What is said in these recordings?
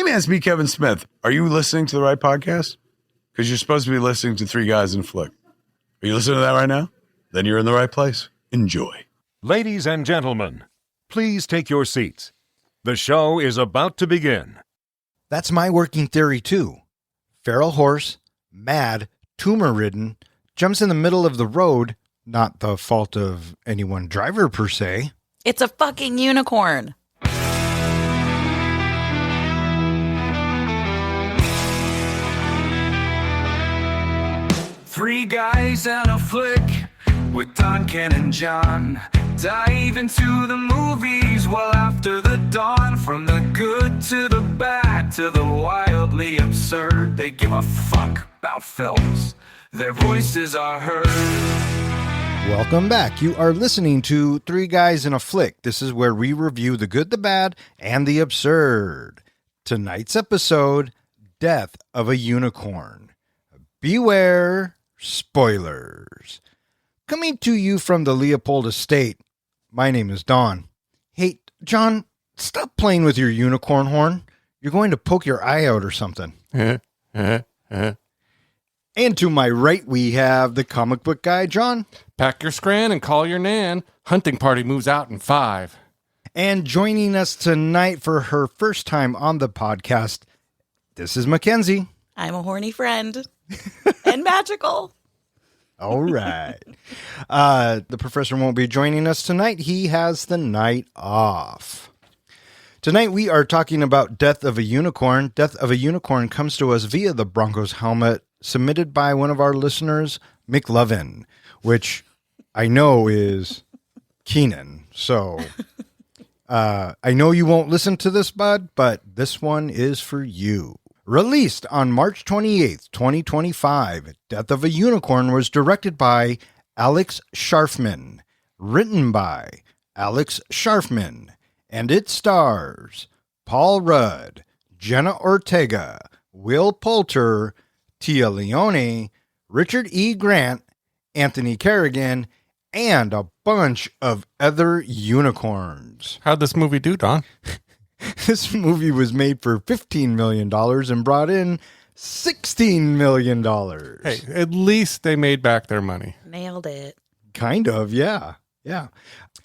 Hey man, it's me, Kevin Smith. Are you listening to the right podcast? Because you're supposed to be listening to Three Guys in a Flick. Are you listening to that right now? Then you're in the right place. Enjoy. Ladies and gentlemen, please take your seats. The show is about to begin. That's my working theory too. Feral horse, mad, tumor-ridden, jumps in the middle of the road, not the fault of any one driver per se. It's a fucking unicorn. Three guys and a flick with Don, Ken, and John. Dive into the movies well after the dawn. From the good to the bad to the wildly absurd. They give a fuck about films. Their voices are heard. Welcome back. You are listening to Three Guys in a Flick. This is where we review the good, the bad, and the absurd. Tonight's episode, Death of a Unicorn. Beware spoilers. Coming to you from the Leopold Estate, my name is Don. Hey, John, stop playing with your unicorn horn. You're going to poke your eye out or something. And to my right, we have the comic book guy, John. Pack your scran and call your nan. Hunting party moves out in 5. And joining us tonight for her first time on the podcast, this is Mackenzie. I'm a horny friend. And magical. All right. The professor won't be joining us tonight. He has the night off. Tonight we are talking about Death of a Unicorn. Death of a Unicorn comes to us via the Broncos helmet, submitted by one of our listeners, McLovin, which I know is Keenan. So I know you won't listen to this, bud, but this one is for you. Released on March 28th, 2025, Death of a Unicorn was directed by Alex Sharfman, written by Alex Sharfman, and it stars Paul Rudd, Jenna Ortega, Will Poulter, Tia Leone, Richard E. Grant, Anthony Kerrigan, and a bunch of other unicorns. How'd this movie do, Don? This movie was made for $15 million and brought in $16 million. Hey, at least they made back their money. Nailed it. Kind of, yeah. Yeah.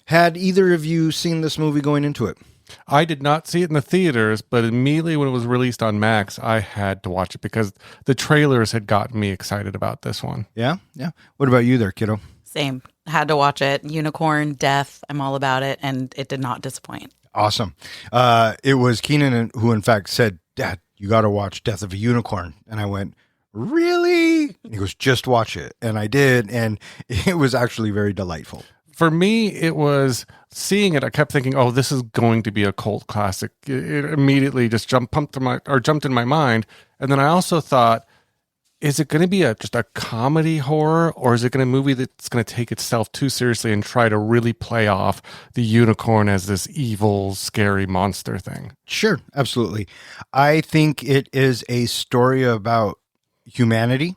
Had either of you seen this movie going into it? I did not see it in the theaters, but immediately when it was released on Max, I had to watch it because the trailers had gotten me excited about this one. Yeah? Yeah. What about you there, kiddo? Same. Had to watch it. Unicorn, death. I'm all about it. And it did not disappoint. Awesome. It was Keenan who, in fact, said, Dad, you got to watch Death of a Unicorn. And I went, really? And he goes, just watch it. And I did. And it was actually very delightful. For me, it was seeing it. I kept thinking, "Oh, this is going to be a cult classic." It immediately just jumped in my mind. And then I also thought, is it going to be just a comedy horror, or is it going to be a movie that's going to take itself too seriously and try to really play off the unicorn as this evil, scary monster thing? Sure, absolutely. I think it is a story about humanity,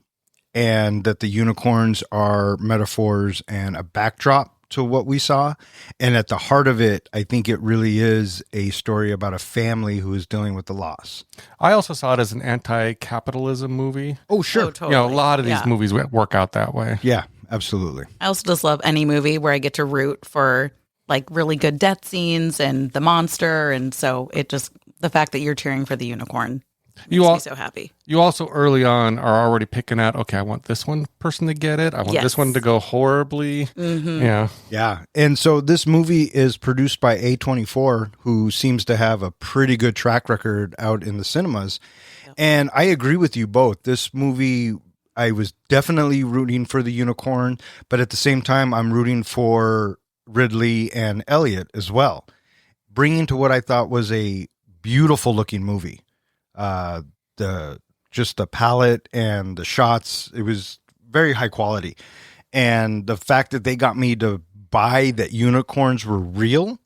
and that the unicorns are metaphors and a backdrop to what we saw. And at the heart of it, I think it really is a story about a family who is dealing with the loss. I also saw it as an anti-capitalism movie. Oh, sure. Oh, totally. You know, a lot of these movies work out that way. Yeah, absolutely. I also just love any movie where I get to root for like really good death scenes and the monster. And so it just, the fact that you're cheering for the unicorn makes me so happy. You also early on are already picking out, okay, I want this one person to get it. I want this one to go horribly. Mm-hmm. Yeah. Yeah. And so this movie is produced by A24, who seems to have a pretty good track record out in the cinemas. Yep. And I agree with you both. This movie, I was definitely rooting for the unicorn, but at the same time, I'm rooting for Ridley and Elliot as well, bringing to what I thought was a beautiful looking movie. The palette and the shots, it was very high quality. And the fact that they got me to buy that unicorns were real,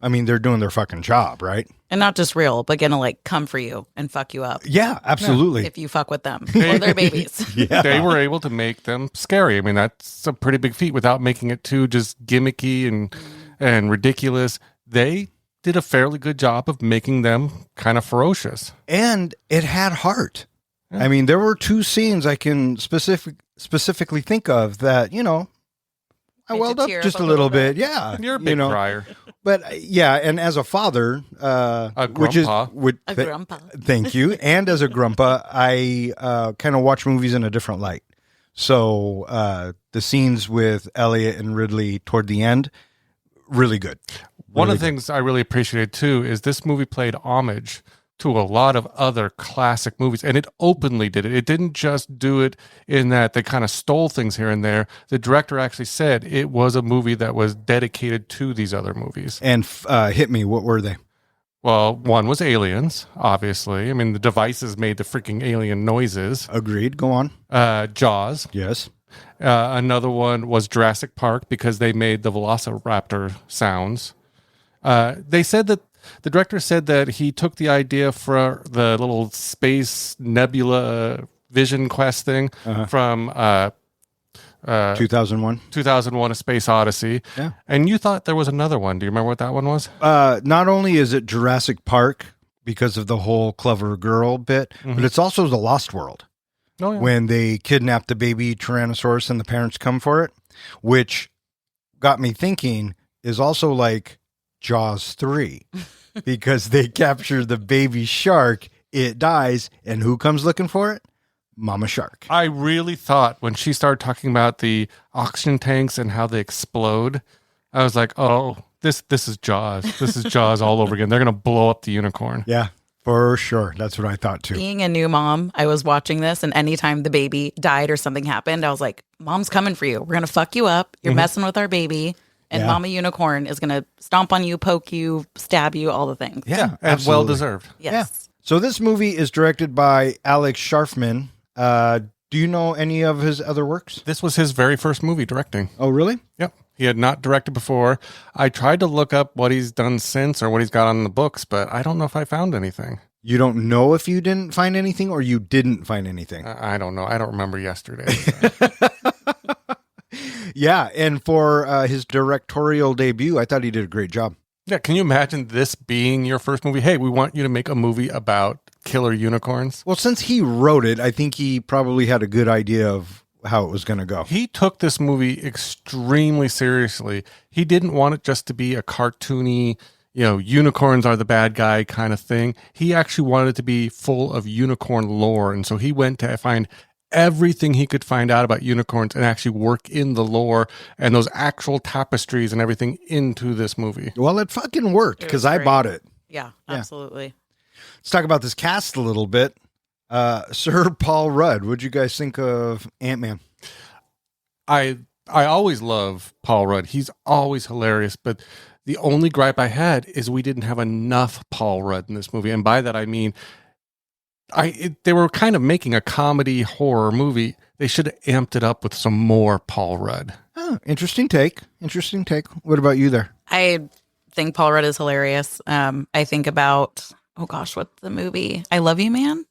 I mean, they're doing their fucking job, right? And not just real, but gonna like come for you and fuck you up. Yeah, absolutely. If you fuck with them or their babies. Yeah. They were able to make them scary. I mean, that's a pretty big feat without making it too just gimmicky and ridiculous. They did a fairly good job of making them kind of ferocious. And it had heart. I mean, there were 2 scenes I can specifically think of that, I Made welled you up tear just up a a little little bit. Yeah. You're a big crier. But yeah, and as a father, which is grandpa. A grandpa. thank you, and as a grandpa, I kind of watch movies in a different light. So the scenes with Elliot and Ridley toward the end, really good. One of the things I really appreciated too is this movie played homage to a lot of other classic movies, and it openly did it. It didn't just do it in that they kind of stole things here and there. The director actually said it was a movie that was dedicated to these other movies. And hit me, what were they? Well, one was Aliens, obviously. I mean, the devices made the freaking alien noises. Agreed. Go on. Jaws. Yes. Another one was Jurassic Park because they made the Velociraptor sounds. They said that the director said that he took the idea for the little space nebula vision quest thing from 2001. 2001: A Space Odyssey. Yeah. And you thought there was another one. Do you remember what that one was? Not only is it Jurassic Park because of the whole clever girl bit, but it's also The Lost World. Oh, yeah. When they kidnap the baby Tyrannosaurus and the parents come for it, which got me thinking is also like Jaws 3 because they capture the baby shark, it dies, and who comes looking for it? Mama Shark. I really thought when she started talking about the oxygen tanks and how they explode, I was like, oh, this is Jaws. This is Jaws all over again. They're going to blow up the unicorn. Yeah, for sure. That's what I thought too. Being a new mom, I was watching this, and anytime the baby died or something happened, I was like, Mom's coming for you. We're going to fuck you up. You're messing with our baby. And Yeah. Mama Unicorn is going to stomp on you, poke you, stab you, all the things. Yeah, And absolutely. well deserved. Yes. So this movie is directed by Alex Sharfman. Do you know any of his other works? This was his very first movie directing. Oh, really? Yep. He had not directed before. I tried to look up what he's done since or what he's got on the books, but I don't know if I found anything. You don't know if you didn't find anything or you didn't find anything? I don't know. I don't remember yesterday. Yeah, and for his directorial debut, I thought he did a great job. Yeah, can you imagine this being your first movie? Hey, we want you to make a movie about killer unicorns. Well, since he wrote it, I think he probably had a good idea of how it was going to go. He took this movie extremely seriously. He didn't want it just to be a cartoony, unicorns are the bad guy kind of thing. He actually wanted it to be full of unicorn lore. And so he went to find everything he could find out about unicorns and actually work in the lore and those actual tapestries and everything into this movie. Well, it fucking worked because I great. bought it. Yeah, absolutely. Let's talk about this cast a little bit. Sir Paul Rudd, what'd you guys think of Ant-Man? I always love Paul Rudd. He's always hilarious, but the only gripe I had is we didn't have enough Paul Rudd in this movie. And by that, I mean, they were kind of making a comedy horror movie. They should have amped it up with some more Paul Rudd. Oh, interesting take. Interesting take. What about you there? I think Paul Rudd is hilarious. I think about, oh gosh, what's the movie? I Love You, Man?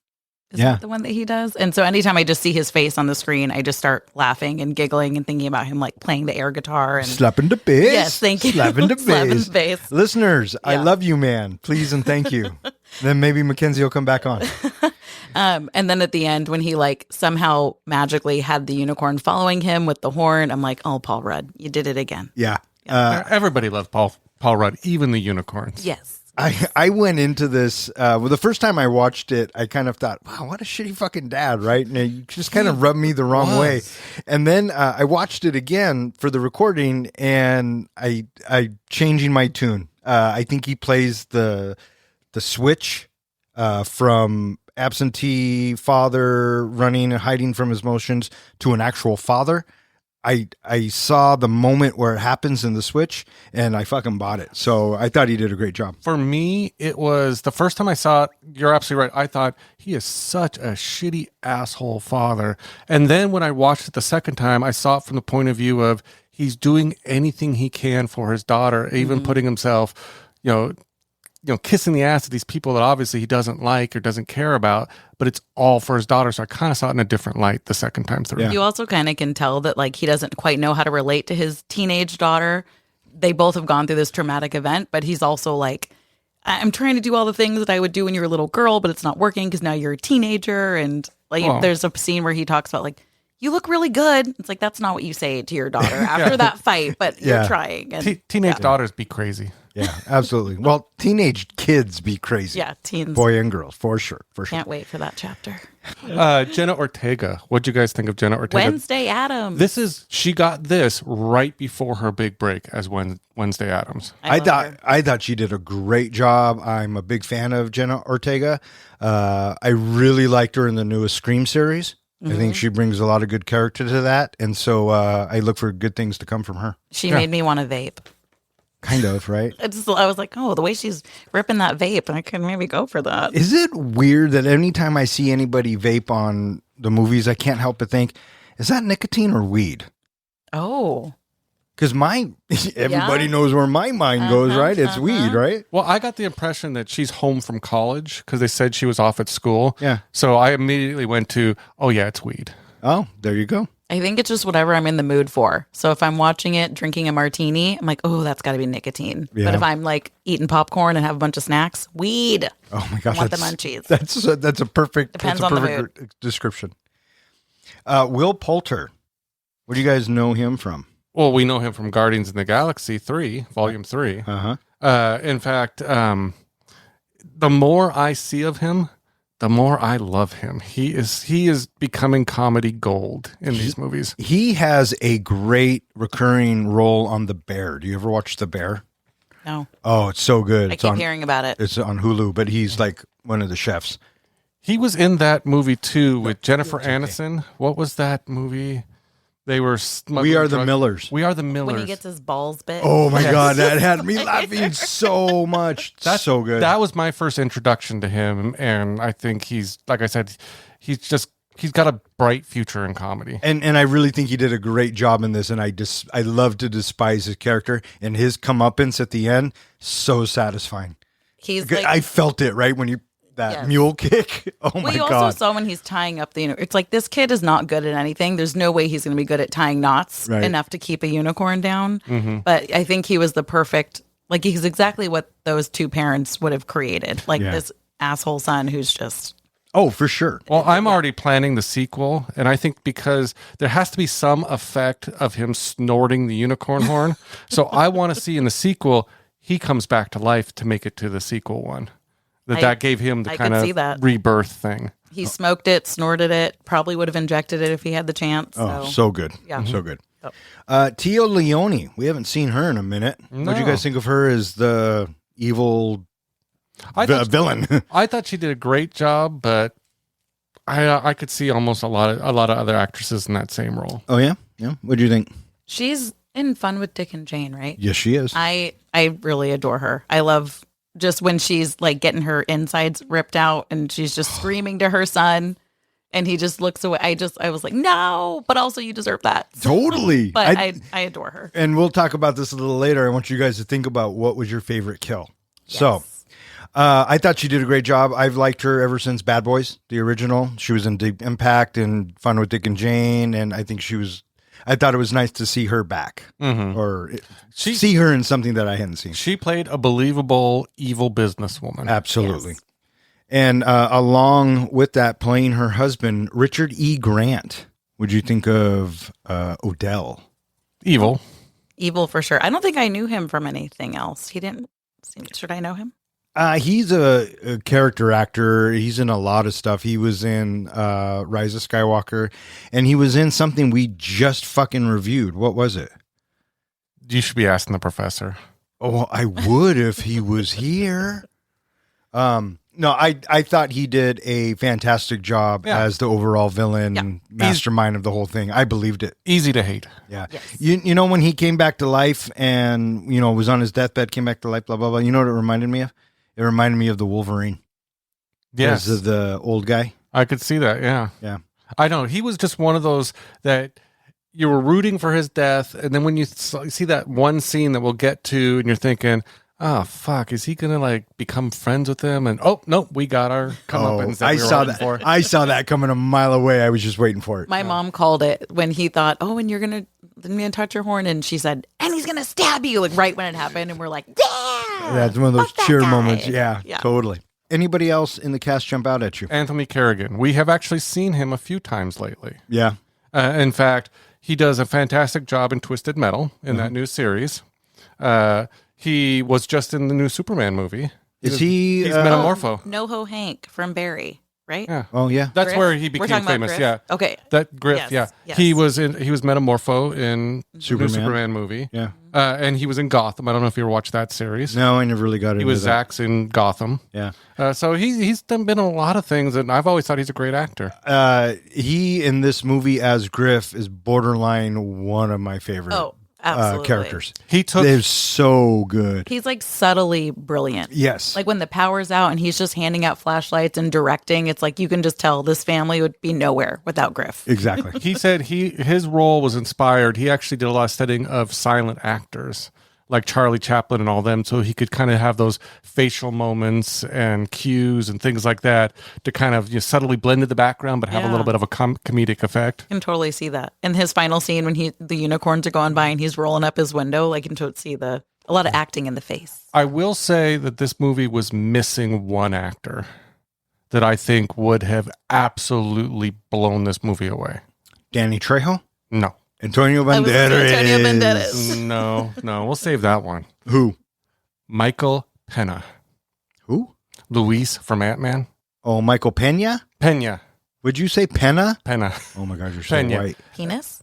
Is that the one that he does? And so anytime I just see his face on the screen, I just start laughing and giggling and thinking about him like playing the air guitar. And Slapping the bass. yes, thank you. Slapping the Slapping bass. the bass. Listeners, I Yeah. love you, man. Please and thank you. Then maybe Mackenzie will come back on. And then at the end, when he like somehow magically had the unicorn following him with the horn, I'm like, oh, Paul Rudd, you did it again. Yeah. Everybody loved Paul Rudd, even the unicorns. Yes. I went into this, the first time I watched it, I kind of thought, wow, what a shitty fucking dad, right? And it just kind of rubbed me the wrong way. And then I watched it again for the recording and I changing my tune. I think he plays the switch from absentee father running and hiding from his emotions to an actual father. I saw the moment where it happens in the switch and I fucking bought it. So I thought he did a great job. For me, it was the first time I saw it. You're absolutely right. I thought he is such a shitty asshole father. And then when I watched it the second time, I saw it from the point of view of he's doing anything he can for his daughter, even putting himself, kissing the ass of these people that obviously he doesn't like or doesn't care about, but it's all for his daughter. So I kind of saw it in a different light the second time through. Yeah. You also kind of can tell that like he doesn't quite know how to relate to his teenage daughter. They both have gone through this traumatic event, but he's also like I'm trying to do all the things that I would do when you were a little girl, but it's not working because now you're a teenager. And like, there's a scene where he talks about like, you look really good. It's like, that's not what you say to your daughter after that fight, but you're trying. And, Teenage daughters be crazy. Yeah, absolutely. Well, teenage kids be crazy. Yeah, teens. Boy and girls, for sure. Can't wait for that chapter. Jenna Ortega. What'd you guys think of Jenna Ortega? Wednesday Addams. She got this right before her big break as Wednesday Addams. I love her. thought she did a great job. I'm a big fan of Jenna Ortega. I really liked her in the newest Scream series. I think she brings a lot of good character to that, and so I look for good things to come from her. She made me want to vape. Kind of, right? I was like, oh, the way she's ripping that vape, I could maybe go for that. Is it weird that anytime I see anybody vape on the movies, I can't help but think, is that nicotine or weed? Oh. Because everybody knows where my mind goes, right? It's weed, right? Well, I got the impression that she's home from college because they said she was off at school. Yeah. So I immediately went to, oh, yeah, it's weed. Oh, there you go. I think it's just whatever I'm in the mood for. So if I'm watching it, drinking a martini, I'm like, oh, that's got to be nicotine. Yeah. But if I'm like eating popcorn and have a bunch of snacks, weed. Oh my gosh, I want the munchies. That's a perfect. Depends that's a on the perfect description. Will Poulter, what do you guys know him from? Well, we know him from Guardians of the Galaxy 3, Volume 3. In fact, the more I see of him, the more I love him. He is becoming comedy gold in these movies. He has a great recurring role on The Bear. Do you ever watch The Bear? No. Oh, it's so good. I keep hearing about it. It's on Hulu, but he's like one of the chefs. He was in that movie too with Jennifer Aniston. What was that movie? They were We Are the Millers. We Are the Millers. When he gets his balls bit. Oh my God, that had me laughing so much. That's so good. That was my first introduction to him, and I think he's, like I said, he's got a bright future in comedy. And I really think he did a great job in this, and I love to despise his character, and his comeuppance at the end, so satisfying. He's like, I felt it, right, when that mule kick. Oh my well, you God. also saw when he's tying up it's like this kid is not good at anything. There's no way he's going to be good at tying knots enough to keep a unicorn down. Mm-hmm. But I think he was the perfect, like he's exactly what those two parents would have created. Like this asshole son who's just. Oh, for sure. Well, I'm already planning the sequel, and I think because there has to be some effect of him snorting the unicorn horn. So I want to see in the sequel, he comes back to life to make it to the sequel one. That gave him the kind of rebirth thing. He smoked it, snorted it, probably would have injected it if he had the chance. Oh, so good. Yeah. So good. Tia Leone, we haven't seen her in a minute. No. What do you guys think of her as the evil villain? I thought she did a great job, but I could see almost a lot of other actresses in that same role. Oh, yeah? Yeah. What do you think? She's in Fun with Dick and Jane, right? Yes, she is. I really adore her. I love just when she's like getting her insides ripped out and she's just screaming to her son and he just looks away. I was like, no, but also you deserve that. Totally. But I adore her. And we'll talk about this a little later. I want you guys to think about what was your favorite kill. Yes. So I thought she did a great job. I've liked her ever since Bad Boys, the original. She was in Deep Impact and Fun with Dick and Jane. And I think I thought it was nice to see her back or see her in something that I hadn't seen. She played a believable evil businesswoman. Absolutely. Yes. And along with that, playing her husband, Richard E. Grant. What'd you think of Odell? Evil For sure. I don't think I knew him from anything else. He didn't. Should I know him? He's a character actor. He's in a lot of stuff. He was in Rise of Skywalker, and he was in something we just fucking reviewed. What was it? You should be asking the professor. Oh, I would if he was here. No, I thought he did a fantastic job as the overall villain, mastermind of the whole thing. I believed it. Easy to hate. Yeah. Yes. You know, when he came back to life and, was on his deathbed, came back to life, blah, blah, blah. You know what it reminded me of? It reminded me of the Wolverine. Yes. Of the old guy. I could see that. Yeah. Yeah. I know. He was just one of those that you were rooting for his death. And then when you see that one scene that we'll get to and you're thinking, oh, fuck, is he going to become friends with him? And nope, we got our comeuppance that we were waiting for. I saw that coming a mile away. I was just waiting for it. My mom called it when he thought, and you're going to touch your horn. And she said, and he's going to stab you, right when it happened. And we're like, yeah. That's one of those Fuck that cheer guy. moments. Yeah, Yeah. totally. Anybody else in the cast jump out at you? Anthony Carrigan. We have actually seen him a few times lately. Yeah. In fact, he does a fantastic job in Twisted Metal in that new series. He was just in the new Superman movie. Is he? He's Metamorpho. NoHo Hank from Barry, right? Yeah. Oh, yeah. That's Griff? where he We're became talking about famous. Griff? Yeah. Okay. That Griff, Yes, yeah. yes. He was Metamorpho in the Superman. new Superman movie. Yeah. And he was in Gotham. I don't know if you ever watched that series. No, I never really got into He was that. Zax in Gotham. Yeah. So he's been in a lot of things, and I've always thought he's a great actor. He in this movie as Griff is borderline one of my favorite Oh, absolutely. characters. He took They're so good. He's like subtly brilliant. Yes. Like when the power's out and he's just handing out flashlights and directing, it's like you can just tell this family would be nowhere without Griff. Exactly. he said his role was inspired. He actually did a lot of studying of silent actors like Charlie Chaplin and all them, so he could kind of have those facial moments and cues and things like that to kind of subtly blend in the background, but have a Yeah. little bit of a comedic effect. I can totally see that. In his final scene when the unicorns are going by and he's rolling up his window, like you can totally see a lot of acting in the face. I will say that this movie was missing one actor that I think would have absolutely blown this movie away. Danny Trejo? No. Antonio I was gonna say Antonio Banderas. Banderas. No, we'll save that one. Who? Michael Pena. Who? Luis from Ant-Man. Oh, Michael Pena? Pena. Would you say Pena? Pena. Oh my gosh, you're so Pena. white. Penis?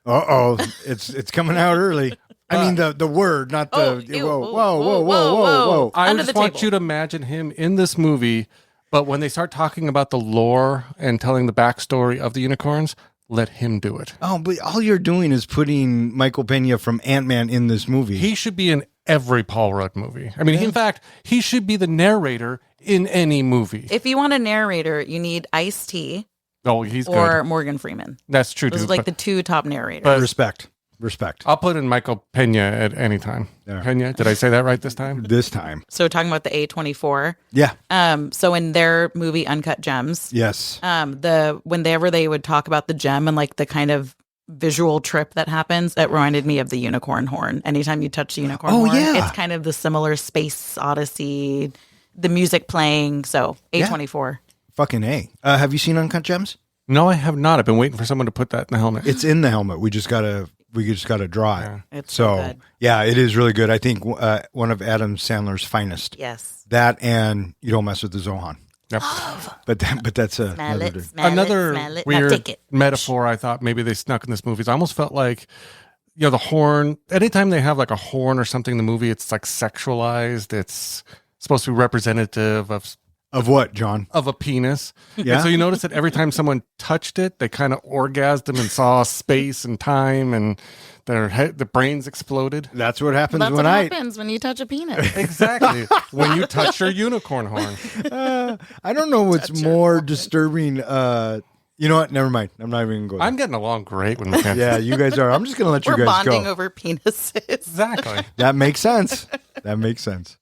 Uh-oh. It's coming out early. I mean the word, not the ew, whoa. I Under just the want table. you to imagine him in this movie, but when they start talking about the lore and telling the backstory of the unicorns, let him do it. Oh, but all you're doing is putting Michael Pena from Ant-Man in this movie. He should be in every Paul Rudd movie. I mean, in fact, he should be the narrator in any movie. If you want a narrator, you need Ice-T Oh, he's or good. Morgan Freeman. That's true, Those dude. are like but the two top narrators. but- Respect. I'll put in Michael Pena at any time. Yeah. Pena, did I say that right this time? This time. So talking about the A24. Yeah. So in their movie Uncut Gems, Yes. whenever they would talk about the gem and like the kind of visual trip that happens, it reminded me of the unicorn horn. Anytime you touch the unicorn horn, yeah. it's kind of the similar space odyssey, the music playing. So A24. Fucking A. Have you seen Uncut Gems? No, I have not. I've been waiting for someone to put that in the helmet. It's in the helmet. We just gotta draw it. Yeah. It's so So good. yeah, it is really good. I think one of Adam Sandler's finest. Yes. That and You Don't Mess with the Zohan. Yep. But that's a Smell it, another. smell Another it, smell it. Now weird take it. metaphor I thought maybe they snuck in this movie is I almost felt like, the horn, anytime they have like a horn or something in the movie, it's like sexualized. It's supposed to be representative Of what, John? of a penis. Yeah. And so you notice that every time someone touched it, they kind of orgasmed and saw space and time and the brains exploded. That's what happens That's when what happens when you touch a penis. Exactly. When you touch your unicorn horn. I don't know what's more disturbing. You know what? Never mind. I'm not even going. I'm getting along great with Mackenzie. Yeah, you guys are. I'm just gonna let you We're guys bonding go. over penises. Exactly. That makes sense. That makes sense.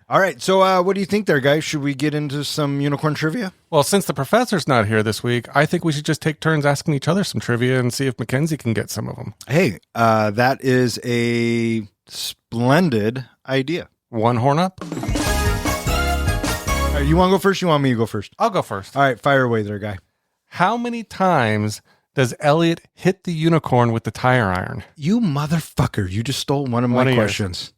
All right. So, what do you think, there, guys? Should we get into some unicorn trivia? Well, since the professor's not here this week, I think we should just take turns asking each other some trivia and see if Mackenzie can get some of them. Hey, that is a splendid idea. One horn up. All right, you want to go first? You want me to go first? I'll go first. All right, fire away, there, guy. How many times does Elliot hit the unicorn with the tire iron? You motherfucker! You just stole one of One my of yours. questions.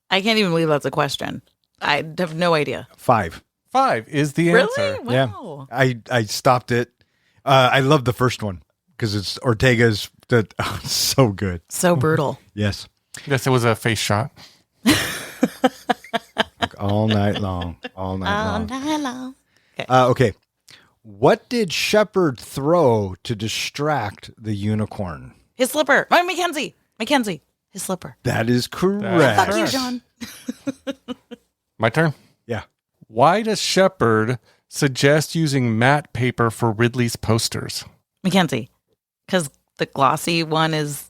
I can't even believe that's a question. I have no idea. 5. 5 is the answer. Really? Wow. I stopped it. I love the first one because it's Ortega's. So good. So brutal. Yes. Yes, it was a face shot. All night long. All night All long. night long. Okay. What did Shepard throw to distract the unicorn? His slipper. Mackenzie. His slipper. That is correct. Fuck you, Correct. John. My turn. Yeah. Why does Shepard suggest using matte paper for Ridley's posters? Mackenzie. Because the glossy one is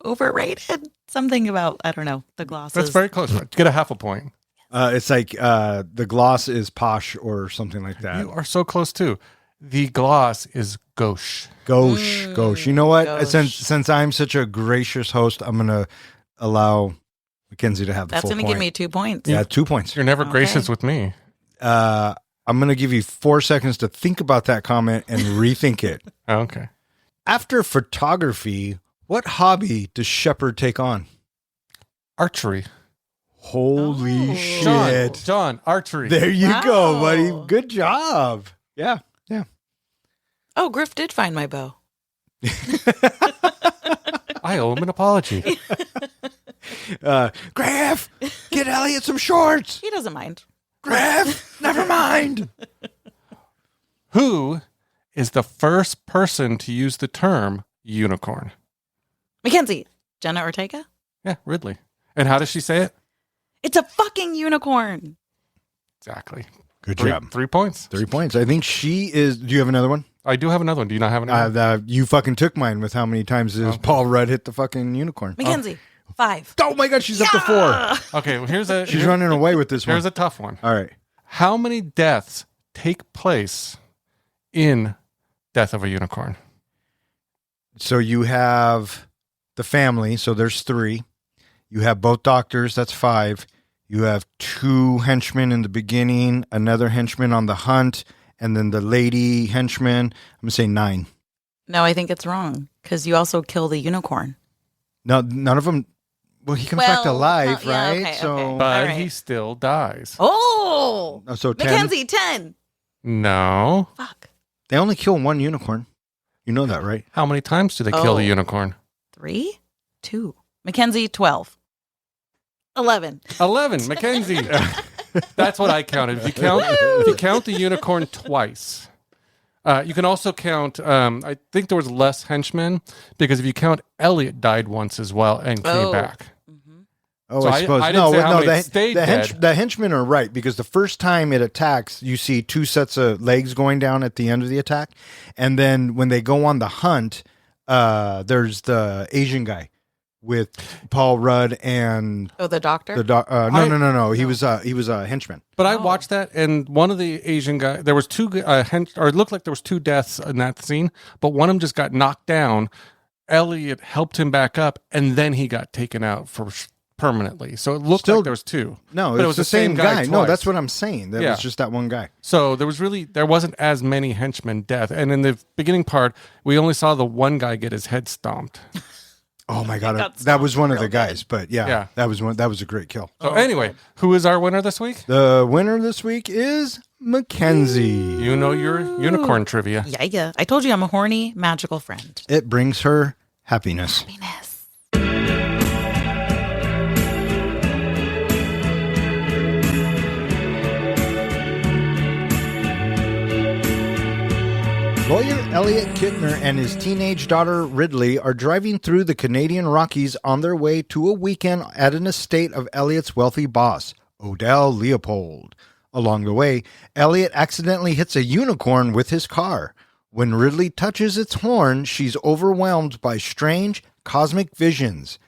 overrated. Something about, I don't know, the gloss That's is. very close. Get a half a point. It's like the gloss is posh or something like that. You are so close too. The gloss is gauche. Gauche. You know what? Gauche. Since I'm such a gracious host, I'm gonna allow Mackenzie to have the That's full going to point. give me 2 points. Yeah, 2 points. You're never Okay. gracious with me. I'm going to give you 4 seconds to think about that comment and rethink it. Oh, okay. After photography, what hobby does Shepard take on? Archery. Holy Oh. shit. John, archery. There you go, Wow. buddy. Good job. Yeah. Oh, Griff did find my bow. I owe him an apology. Graf, get Elliot some shorts. He doesn't mind. Graf, never mind. Who is the first person to use the term unicorn? Mackenzie. Jenna Ortega? Yeah, Ridley. And how does she say it? It's a fucking unicorn. Exactly. Good 3 job. 3 points. 3 points. I think she is. Do you have another one? I do have another one. Do you not have another one? You fucking took mine with how many times does Paul Rudd hit the fucking unicorn? Mackenzie. 5. Oh my God, she's up to 4. Okay, well, She's running away with this one. here's a tough one. All right. How many deaths take place in Death of a Unicorn? So you have the family. So there's 3. You have both doctors. That's 5. You have 2 henchmen in the beginning, another henchman on the hunt, and then the lady henchman. I'm going to say 9. No, I think it's wrong because you also kill the unicorn. No, none of them. Well, he comes back to Well, life, yeah, right? okay, so, okay. But All right. he still dies. Oh, so 10. Mackenzie, 10. No. Fuck. They only kill 1 unicorn. You know that, right? How many times do they kill the Oh. unicorn? 3, 2. Mackenzie, 12. 11. 11. Mackenzie. That's what I counted. If you count the unicorn twice, you can also count. I think there was less henchmen because if you count, Elliot died once as well and came Oh. back. Oh, So I suppose. I didn't say how many the, stayed the, dead. the henchmen are right because the first time it attacks, you see 2 sets of legs going down at the end of the attack. And then when they go on the hunt, there's the Asian guy with Paul Rudd and Oh, the doctor? no. He was a henchman. But I watched that, and one of the Asian guys, there was 2, or it looked like there was 2 deaths in that scene, but one of them just got knocked down. Elliot helped him back up, and then he got taken out permanently. So it looked Still- like there was 2. No, But it was the same guy. No, twice. that's what I'm saying. That Yeah. was just that one guy. So there wasn't as many henchmen death. And in the beginning part, we only saw the one guy get his head stomped. Oh my God, got that was one of the real good. guys. But yeah, Yeah. that was a great kill. So anyway, who is our winner this week? The winner this week is Mackenzie. You know your unicorn trivia. Yeah. I told you I'm a horny, magical friend. It brings her happiness. Happiness. Lawyer Elliot Kittner and his teenage daughter Ridley are driving through the Canadian Rockies on their way to a weekend at an estate of Elliot's wealthy boss, Odell Leopold. Along the way, Elliot accidentally hits a unicorn with his car. When Ridley touches its horn, she's overwhelmed by strange cosmic visions.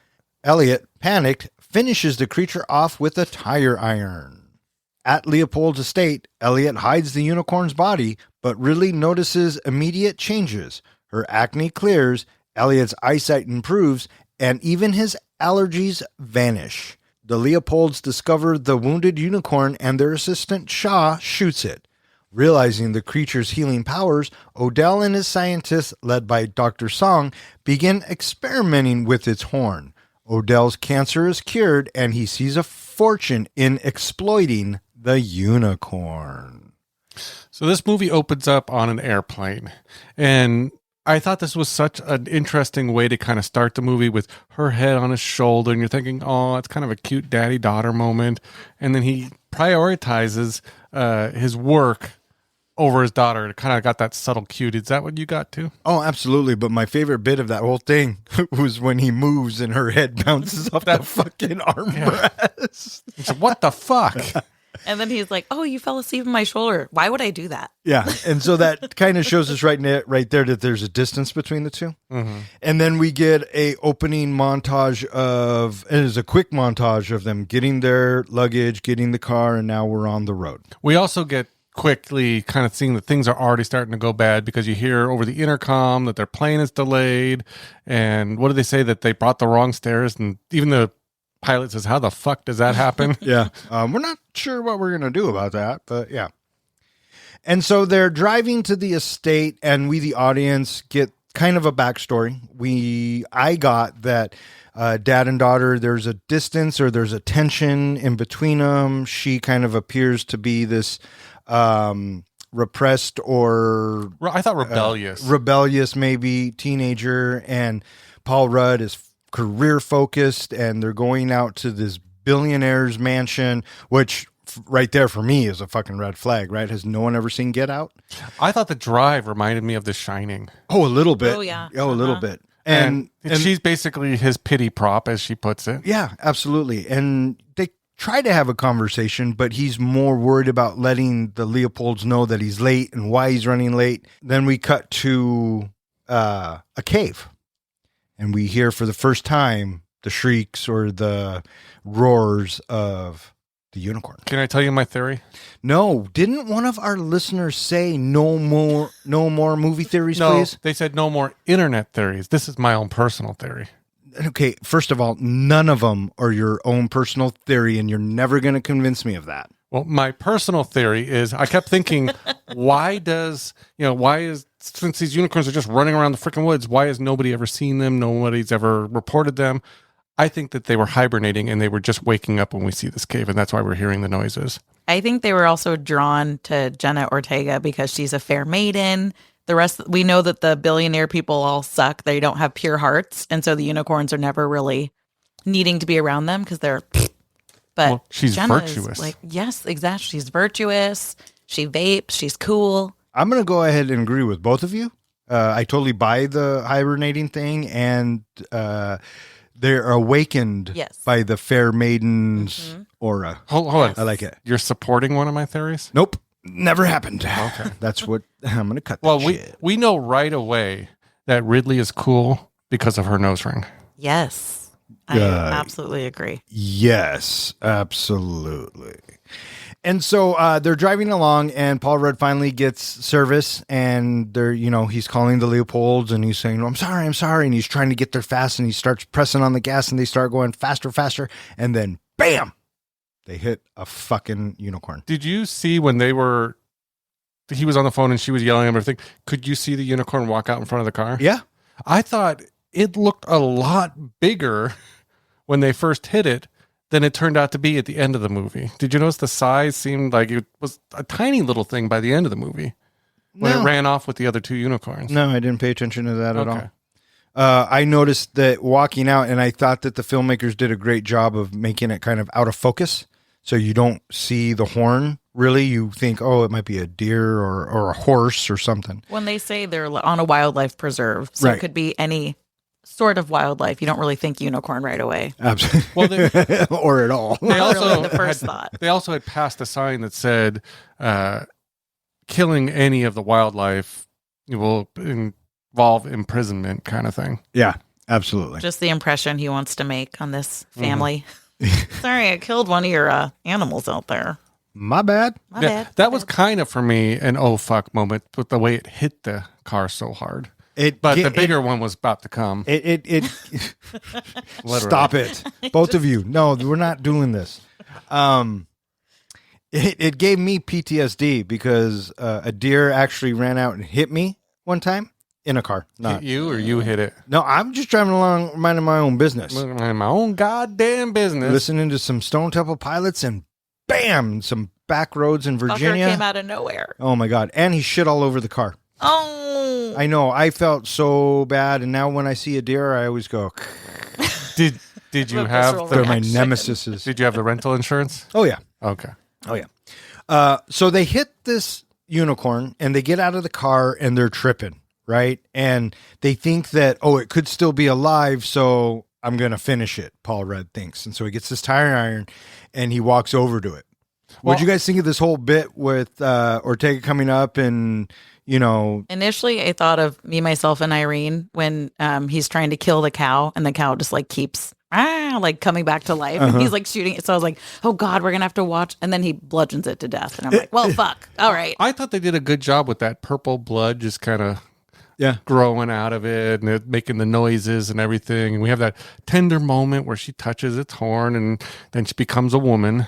Elliot, panicked, finishes the creature off with a tire iron. At Leopold's estate, Elliot hides the unicorn's body, but Ridley notices immediate changes. Her acne clears, Elliot's eyesight improves, and even his allergies vanish. The Leopolds discover the wounded unicorn and their assistant Shaw shoots it. Realizing the creature's healing powers, Odell and his scientists, led by Dr. Song, begin experimenting with its horn. Odell's cancer is cured, and he sees a fortune in exploiting the unicorn. So this movie opens up on an airplane, and I thought this was such an interesting way to kind of start the movie with her head on his shoulder, and you're thinking, oh, it's kind of a cute daddy-daughter moment, and then he prioritizes his work over his daughter. It kind of got that subtle cute. Is that what you got too? Oh, absolutely. But my favorite bit of that whole thing was when he moves and her head bounces off the fucking armrest. It's like, what the fuck? And then he's like, oh, you fell asleep on my shoulder. Why would I do that? Yeah. And so that kind of shows us right there that there's a distance between the two. Mm-hmm. And then we get a opening montage it is a quick montage of them getting their luggage, getting the car, and now we're on the road. We also get quickly kind of seeing that things are already starting to go bad because you hear over the intercom that their plane is delayed. And what do they say? That they brought the wrong stairs, and even the pilot says, how the fuck does that happen? Yeah. We're not sure what we're going to do about that, but yeah. And so they're driving to the estate, and we, the audience, get kind of a backstory. I got that dad and daughter, there's a distance or there's a tension in between them. She kind of appears to be this repressed or I thought rebellious maybe teenager, and Paul Rudd is career focused, and they're going out to this billionaire's mansion, which right there for me is a fucking red flag, right? Has no one ever seen Get Out? I thought the drive reminded me of The Shining. Oh, a little bit. Oh, yeah. Oh, a little bit. And she's basically his pity prop, as she puts it. Yeah, absolutely. And they try to have a conversation, but he's more worried about letting the Leopolds know that he's late and why he's running late. Then we cut to a cave, and we hear for the first time the shrieks or the roars of the unicorn. Can I tell you my theory? No, didn't one of our listeners say no more movie theories, No, please? they said no more internet theories. This is my own personal theory. Okay, first of all, none of them are your own personal theory, and you're never going to convince me of that. Well, my personal theory is I kept thinking, since these unicorns are just running around the freaking woods, why has nobody ever seen them? Nobody's ever reported them. I think that they were hibernating and they were just waking up when we see this cave, and that's why we're hearing the noises. I think they were also drawn to Jenna Ortega because she's a fair maiden. The rest, we know that the billionaire people all suck. They don't have pure hearts. And so the unicorns are never really needing to be around them because they're, but Well, she's Jenna virtuous. is yes, exactly. She's virtuous. She vapes. She's cool. I'm going to go ahead and agree with both of you. I totally buy the hibernating thing, and they're awakened Yes. by the fair maiden's aura. Hold on. Yes. I like it. You're supporting one of my theories? Nope, never happened. Okay. That's what I'm going to cut. Well, that shit. we know right away that Ridley is cool because of her nose ring. Yes. I absolutely agree. Yes, absolutely. And so they're driving along, and Paul Rudd finally gets service, and he's calling the Leopolds, and he's saying, I'm sorry. And he's trying to get there fast, and he starts pressing on the gas, and they start going faster. And then bam, they hit a fucking unicorn. Did you see when he was on the phone and she was yelling at everything? Could you see the unicorn walk out in front of the car? Yeah. I thought it looked a lot bigger when they first hit it than it turned out to be at the end of the movie. Did you notice the size seemed like it was a tiny little thing by the end of the movie when it ran off with the other two unicorns? No, I didn't pay attention to that at Okay. all. I noticed that walking out, and I thought that the filmmakers did a great job of making it kind of out of focus. So you don't see the horn, really. You think, it might be a deer or a horse or something. When they say they're on a wildlife preserve, so Right. it could be any sort of wildlife. You don't really think unicorn right away. Absolutely. Well, or at all. They Not also really the first had, thought. They also had passed a sign that said, killing any of the wildlife will involve imprisonment, kind of thing. Yeah, absolutely. Just the impression he wants to make on this family. Sorry, I killed one of your animals out there. My bad. My Yeah, bad. that was kind of for me an oh fuck moment with the way it hit the car so hard. But the bigger one was about to come. It Literally. Stop it, both of you. No, we're not doing this. It gave me PTSD because a deer actually ran out and hit me one time in a car. Hit you or you hit it? No, I'm just driving along, minding my own business, In my own goddamn business. listening to some Stone Temple Pilots, and bam, some back roads in Fucker Virginia. came out of nowhere. Oh my god! And he shit all over the car. Oh, I know. I felt so bad, and now when I see a deer, I always go. Did you A have visceral They're my reaction. nemesis. Did you have the rental insurance? Oh yeah. Okay. Oh yeah. So they hit this unicorn, and they get out of the car, and they're tripping, right? And they think that it could still be alive, so I'm gonna finish it. Paul Rudd thinks, and so he gets this tire iron, and he walks over to it. What'd you guys think of this whole bit with Ortega coming up and? Initially, I thought of Me, Myself, and Irene when he's trying to kill the cow, and the cow just keeps coming back to life, and he's shooting it. So I was like, "Oh God, we're gonna have to watch." And then he bludgeons it to death, and I'm like, "Well, fuck. All right." I thought they did a good job with that purple blood just kind of growing out of it and it making the noises and everything. And we have that tender moment where she touches its horn and then she becomes a woman.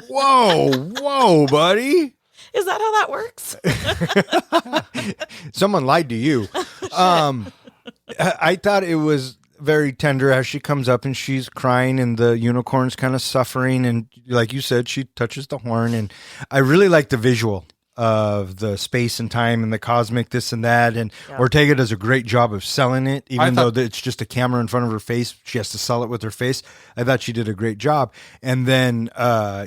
Whoa, buddy. Is that how that works? Someone lied to you. I thought it was very tender as she comes up and she's crying and the unicorn's kind of suffering. And like you said, she touches the horn. And I really like the visual of the space and time and the cosmic this and that. And Ortega does a great job of selling it, even though it's just a camera in front of her face. She has to sell it with her face. I thought she did a great job. And then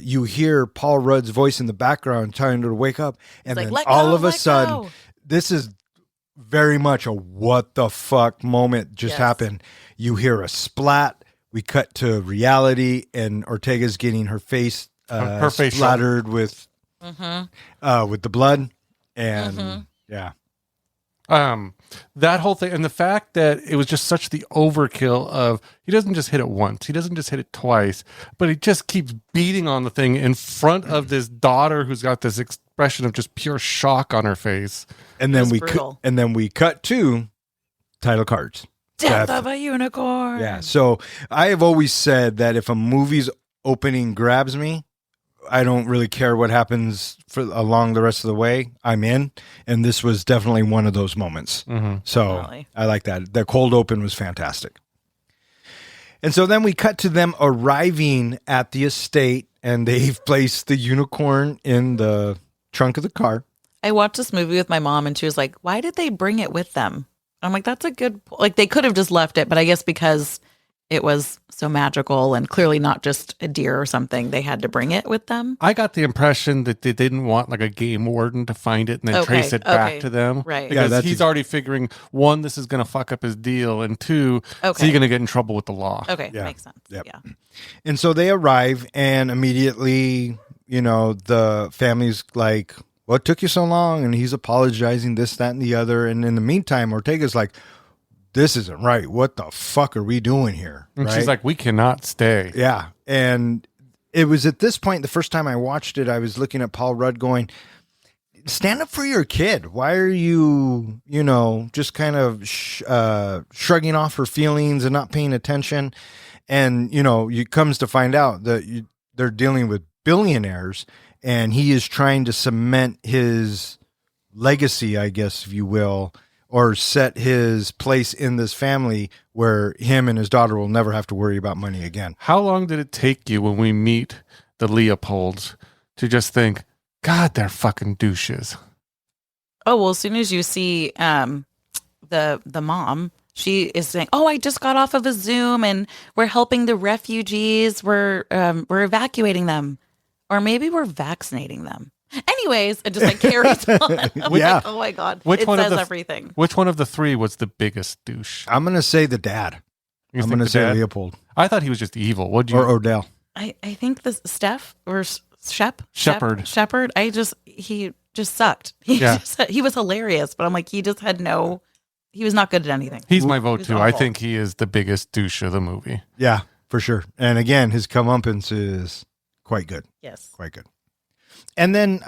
you hear Paul Rudd's voice in the background telling her to wake up. And then all of a sudden, this is very much a what the fuck moment just happened. You hear a splat. We cut to reality and Ortega's getting her face splattered with the blood and that whole thing and the fact that it was just such the overkill of he doesn't just hit it once, he doesn't just hit it twice, but he just keeps beating on the thing in front of this daughter who's got this expression of just pure shock on her face. And then we cut to title cards. Death of a unicorn. Yeah. So I have always said that if a movie's opening grabs me, I don't really care what happens along the rest of the way. I'm in, and this was definitely one of those moments. So I like that. The cold open was fantastic. And so then we cut to them arriving at the estate, and they've placed the unicorn in the trunk of the car. I watched this movie with my mom, and she was like, "Why did they bring it with them?" I'm like, "That's a good like they could have just left it, but I guess because it was so magical and clearly not just a deer or something, they had to bring it with them." I got the impression that they didn't want like a game warden to find it and then trace it back to them. Right. Because he's already figuring, one, this is going to fuck up his deal, and two, is he going to get in trouble with the law? Okay, makes sense. Yep. Yeah. And so they arrive and immediately, the family's like, "What took you so long?" And he's apologizing, this, that, and the other. And in the meantime, Ortega's like, "This isn't right. What the fuck are we doing here?" And she's like, "We cannot stay." Yeah. And it was at this point, the first time I watched it, I was looking at Paul Rudd going, stand up for your kid. Why are you, just kind of shrugging off her feelings and not paying attention? And, it comes to find out that they're dealing with billionaires and he is trying to cement his legacy, I guess, if you will, or set his place in this family where him and his daughter will never have to worry about money again. How long did it take you when we meet the Leopolds to just think, God, they're fucking douches? Oh, well, as soon as you see the mom, she is saying, "Oh, I just got off of a Zoom and we're helping the refugees. We're evacuating them. Or maybe we're vaccinating them." Anyways, it just like carries on. I'm like, oh my God. It says everything. Which one of the three was the biggest douche? I'm going to say the dad. I'm going to say Leopold. I thought he was just evil. What'd you? Or Odell. I think the Steph or Shepherd. Shepherd. He just sucked. He was hilarious, but I'm like, he was not good at anything. He's my vote too. Awful. I think he is the biggest douche of the movie. Yeah, for sure. And again, his comeuppance is quite good. Yes. Quite good. And then,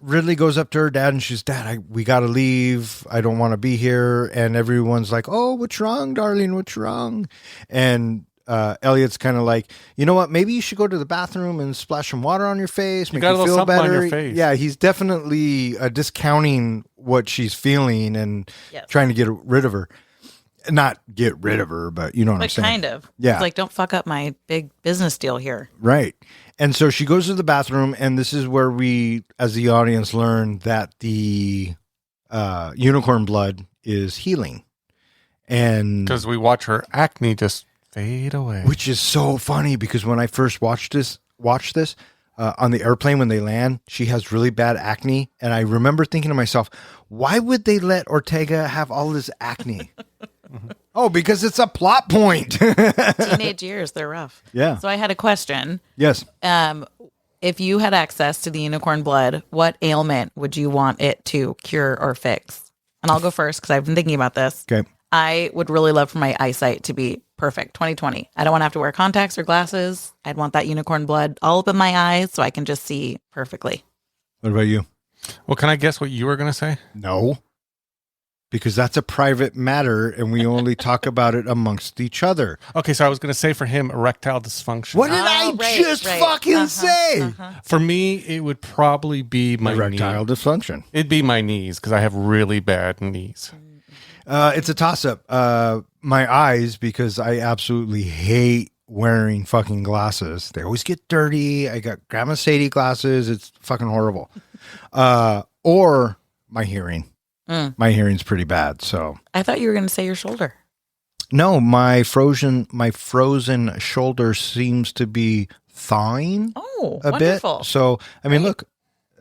Ridley goes up to her dad and she's, "Dad, we got to leave. I don't want to be here." And everyone's like, "Oh, what's wrong, darling? What's wrong?" And Elliot's kind of like, "You know what? Maybe you should go to the bathroom and splash some water on your face. Make you feel better." On your face. Yeah, he's definitely discounting what she's feeling and trying to get rid of her. Not get rid of her, but you know what I'm saying. Kind of. Yeah. It's like, don't fuck up my big business deal here. Right. And so she goes to the bathroom, and this is where we, as the audience, learn that the unicorn blood is healing. And because we watch her acne just fade away. Which is so funny because when I first watched this on the airplane when they land, she has really bad acne. And I remember thinking to myself, why would they let Ortega have all this acne? Oh, because it's a plot point. Teenage years, they're rough. Yeah. So I had a question. Yes. If you had access to the unicorn blood, what ailment would you want it to cure or fix? And I'll go first because I've been thinking about this. Okay. I would really love for my eyesight to be perfect, 20/20. I don't want to have to wear contacts or glasses. I'd want that unicorn blood all up in my eyes so I can just see perfectly. What about you? Well, can I guess what you were going to say? No. because that's a private matter and we only talk about it amongst each other. Okay, so I was going to say for him, erectile dysfunction. What did I just fucking say? For me, it would probably be my Erectile knee. dysfunction. It'd be my knees because I have really bad knees. It's a toss-up. My eyes, because I absolutely hate wearing fucking glasses. They always get dirty. I got Grandma Sadie glasses. It's fucking horrible. Or my hearing. My hearing's pretty bad. So I thought you were going to say your shoulder. no, my frozen shoulder seems to be thawing Oh, a wonderful. bit. So I mean, look,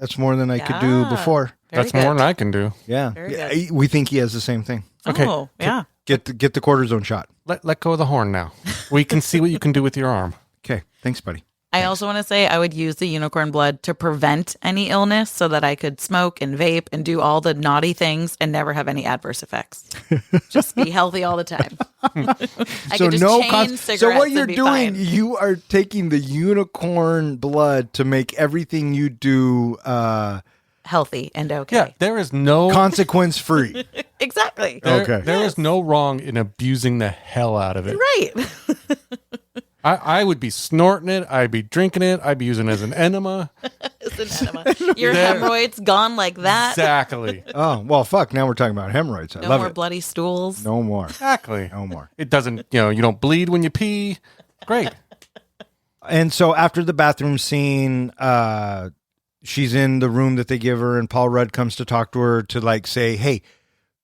that's more than I could do Yeah. before. Very That's more good. than I can do. Yeah, Very Yeah, good. we think he has the same thing. Okay. Oh, yeah. Get the cortisone shot. Let go of the horn now. We can see what you can do with your arm. Okay, thanks, buddy. I also want to say I would use the unicorn blood to prevent any illness so that I could smoke and vape and do all the naughty things and never have any adverse effects. Just be healthy all the time. I could just chain cigarettes so what and you're be doing, fine. you are taking the unicorn blood to make everything you do Healthy and okay. Yeah, there is no consequence free. Exactly. Okay. There is no wrong in abusing the hell out of it. Right. I would be snorting it. I'd be drinking it. I'd be using it as an enema. It's an enema. Your There- hemorrhoids gone like that. Exactly. Oh well, fuck. Now we're talking about hemorrhoids. I No love more it. bloody stools. No more. Exactly. No more. It doesn't, you don't bleed when you pee. Great. And so after the bathroom scene, she's in the room that they give her, and Paul Rudd comes to talk to her to like say, "Hey,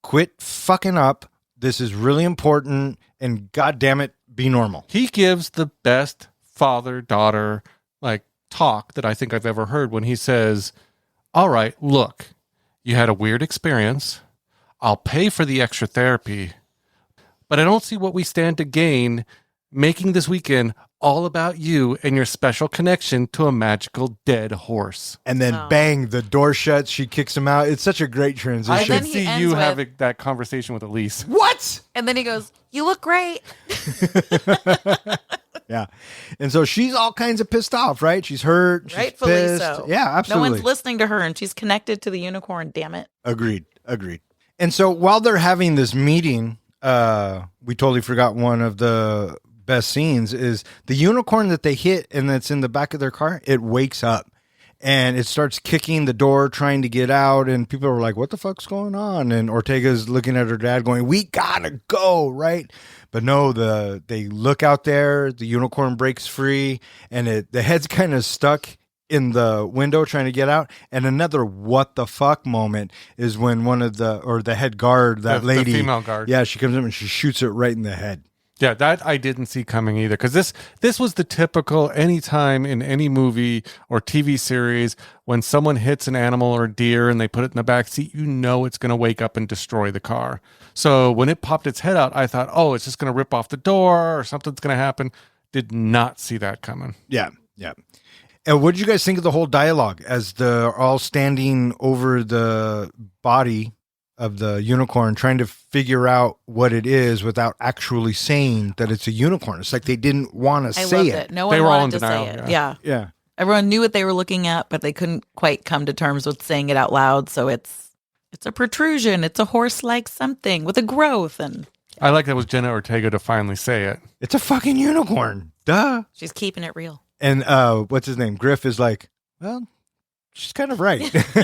quit fucking up. This is really important, and God damn it, be normal." He gives the best father-daughter talk that I think I've ever heard when he says, "All right, look, you had a weird experience. I'll pay for the extra therapy, but I don't see what we stand to gain making this weekend all about you and your special connection to a magical dead horse." And then Oh. bang, the door shuts. She kicks him out. It's such a great I transition. then could he see ends you with- having that conversation with Elise. What? And then he goes, "You look great." Yeah. And so she's all kinds of pissed off, right? She's hurt. She's Rightfully pissed. so. Yeah, No absolutely. one's listening to her, and she's connected to the unicorn. Damn it. Agreed. And so while they're having this meeting, we totally forgot one of the best scenes is the unicorn that they hit and that's in the back of their car. It wakes up and it starts kicking the door, trying to get out. And people are like, "What the fuck's going on?" And Ortega's looking at her dad going, "We gotta go." Right. But no, they look out there, the unicorn breaks free and the head's kind of stuck in the window trying to get out. And another what the fuck moment is when one of the head guard, that The lady, female guard. yeah, she comes up and she shoots it right in the head. Yeah, that I didn't see coming either. Because this was the typical anytime in any movie or TV series when someone hits an animal or a deer and they put it in the back seat, it's going to wake up and destroy the car. So when it popped its head out, I thought, oh, it's just going to rip off the door or something's going to happen. Did not see that coming. Yeah. And what did you guys think of the whole dialogue as they're all standing over the body of the unicorn trying to figure out what it is without actually saying that it's a unicorn? It's like they didn't want to I say loved it. it. No one They were all wanted in to denial, say it. yeah. Yeah. Yeah. Everyone knew what they were looking at, but they couldn't quite come to terms with saying it out loud. So it's a protrusion. It's a horse-like something with a growth, and I like that was Jenna Ortega to finally say it. It's a fucking unicorn. Duh. she's keeping it real. And what's his name? Griff is like, well, she's kind of right.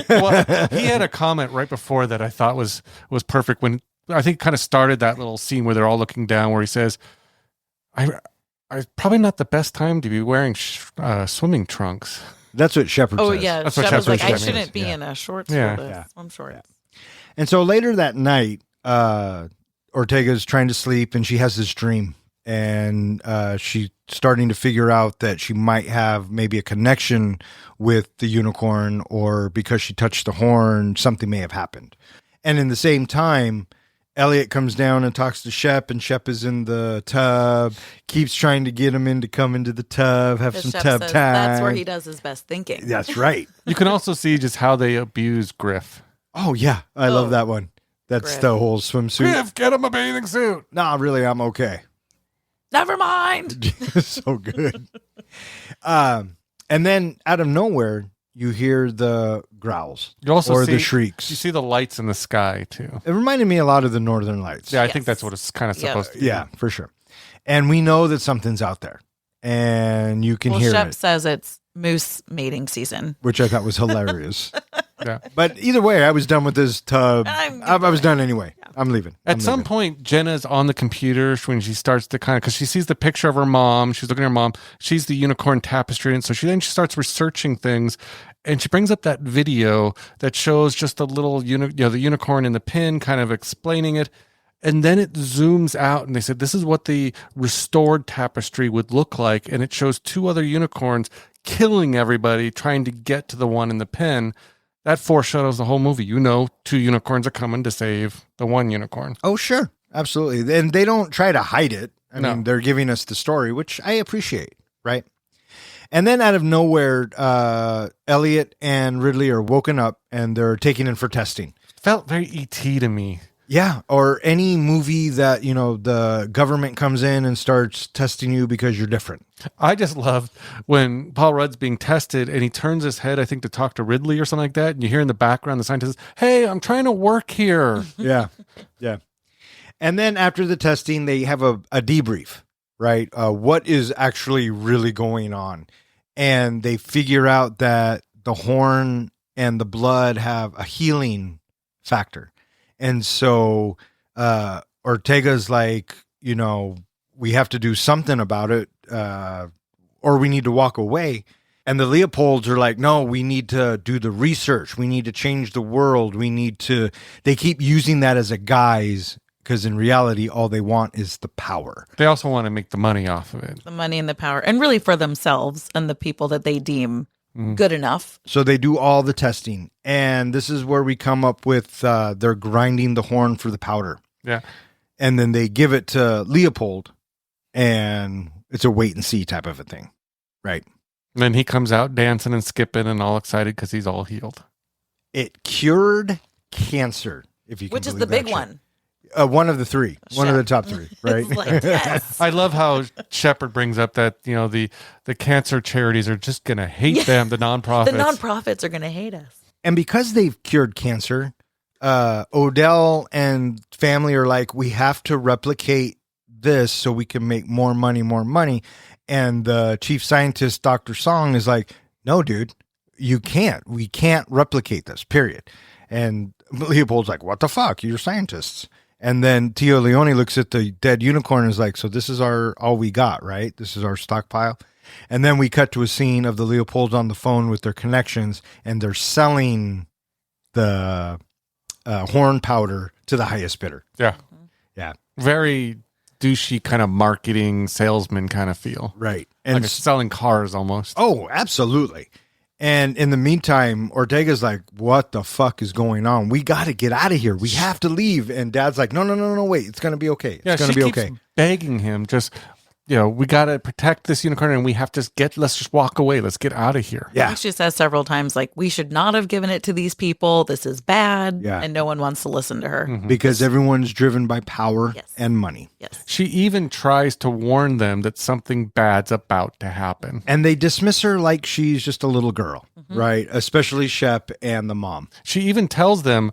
Well, he had a comment right before that I thought was perfect when I think kind of started that little scene where they're all looking down where he says, I probably not the best time to be wearing swimming trunks. That's what Shepard Oh says. yeah, That's what Shepard's like, Shepard I says. shouldn't be Yeah. in a shorts Yeah. for this. Yeah. Swim shorts. And so later that night, Ortega's trying to sleep and she has this dream. And she's starting to figure out that she might have maybe a connection with the unicorn, or because she touched the horn, something may have happened. And in the same time, Elliot comes down and talks to Shep, and Shep is in the tub, keeps trying to get him in to come into the tub, have some Shep tub says time. that's where he does his best thinking. That's right. You can also see just how they abuse Griff. Oh, yeah. I love Oh. that one. That's Griff. the whole swimsuit. Griff, get him a bathing suit. Nah, really, I'm okay. Never mind. So good. And then out of nowhere, you hear the growls You also or see the shrieks. You see the lights in the sky too. It reminded me a lot of the Northern Lights. Yeah, I Yes. think that's what it's kind of Yep. supposed to be. Yeah, for sure. And we know that something's out there, and you can Well, hear Shep it, says it's moose mating season. which I thought was hilarious. Yeah. But either way, I was done with this tub. I'm I was done anyway. I'm leaving. At some point, Jenna's on the computer when she starts to because she sees the picture of her mom. She's looking at her mom. She's the unicorn tapestry. And so she starts researching things. And she brings up that video that shows just a little, the unicorn in the pin kind of explaining it. And then it zooms out and they said, this is what the restored tapestry would look like. And it shows two other unicorns killing everybody, trying to get to the one in the pen. That foreshadows the whole movie. Two unicorns are coming to save the one unicorn. Oh, sure. Absolutely. And they don't try to hide it. I No. mean, they're giving us the story, which I appreciate, right? And then out of nowhere, Elliot and Ridley are woken up and they're taken in for testing. Felt very E.T. to me. Yeah, or any movie that, the government comes in and starts testing you because you're different. I just loved when Paul Rudd's being tested and he turns his head, I think, to talk to Ridley or something like that. And you hear in the background the scientist says, hey, I'm trying to work here. Yeah, yeah. And then after the testing, they have a debrief, right? What is actually really going on? And they figure out that the horn and the blood have a healing factor. And so Ortega's like, we have to do something about it, or we need to walk away. And the Leopolds are like, no, we need to do the research. We need to change the world. They keep using that as a guise because in reality, all they want is the power. They also want to make the money off of it. The money and the power, and really for themselves and the people that they deem good enough. So they do all the testing. And this is where we come up with they're grinding the horn for the powder. Yeah. And then they give it to Leopold, and it's a wait and see type of a thing. Right. And then he comes out dancing and skipping and all excited because he's all healed. It cured cancer, if you can Which is believe the big that shit. one. One of the three. One of the top three, right? It's like, yes. I love how Shepard brings up that, the cancer charities are just going to hate them, the nonprofits. The nonprofits are going to hate us. And because they've cured cancer, Odell and family are like, we have to replicate this so we can make more money. And the chief scientist, Dr. Song, is like, no, dude, you can't. We can't replicate this, period. And Leopold's like, what the fuck? You're scientists. And then Tio Leone looks at the dead unicorn and is like, so this is all we got, right? This is our stockpile. And then we cut to a scene of the Leopolds on the phone with their connections, and they're selling the horn powder to the highest bidder. Yeah. Yeah. Very douchey kind of marketing salesman kind of feel. Right. Like And selling cars almost. oh, absolutely. And in the meantime, Ortega's like, what the fuck is going on? We got to get out of here. We have to leave. And Dad's like, no, wait. It's going to be okay. It's going to be keeps okay. begging him, just, we got to protect this unicorn and we have to let's just walk away. Let's get out of here. Yeah. She says several times, like, we should not have given it to these people. This is bad. Yeah. And no one wants to listen to her. Because everyone's driven by power Yes. and money. Yes. She even tries to warn them that something bad's about to happen. And they dismiss her like she's just a little girl, right? Especially Shep and the mom. She even tells them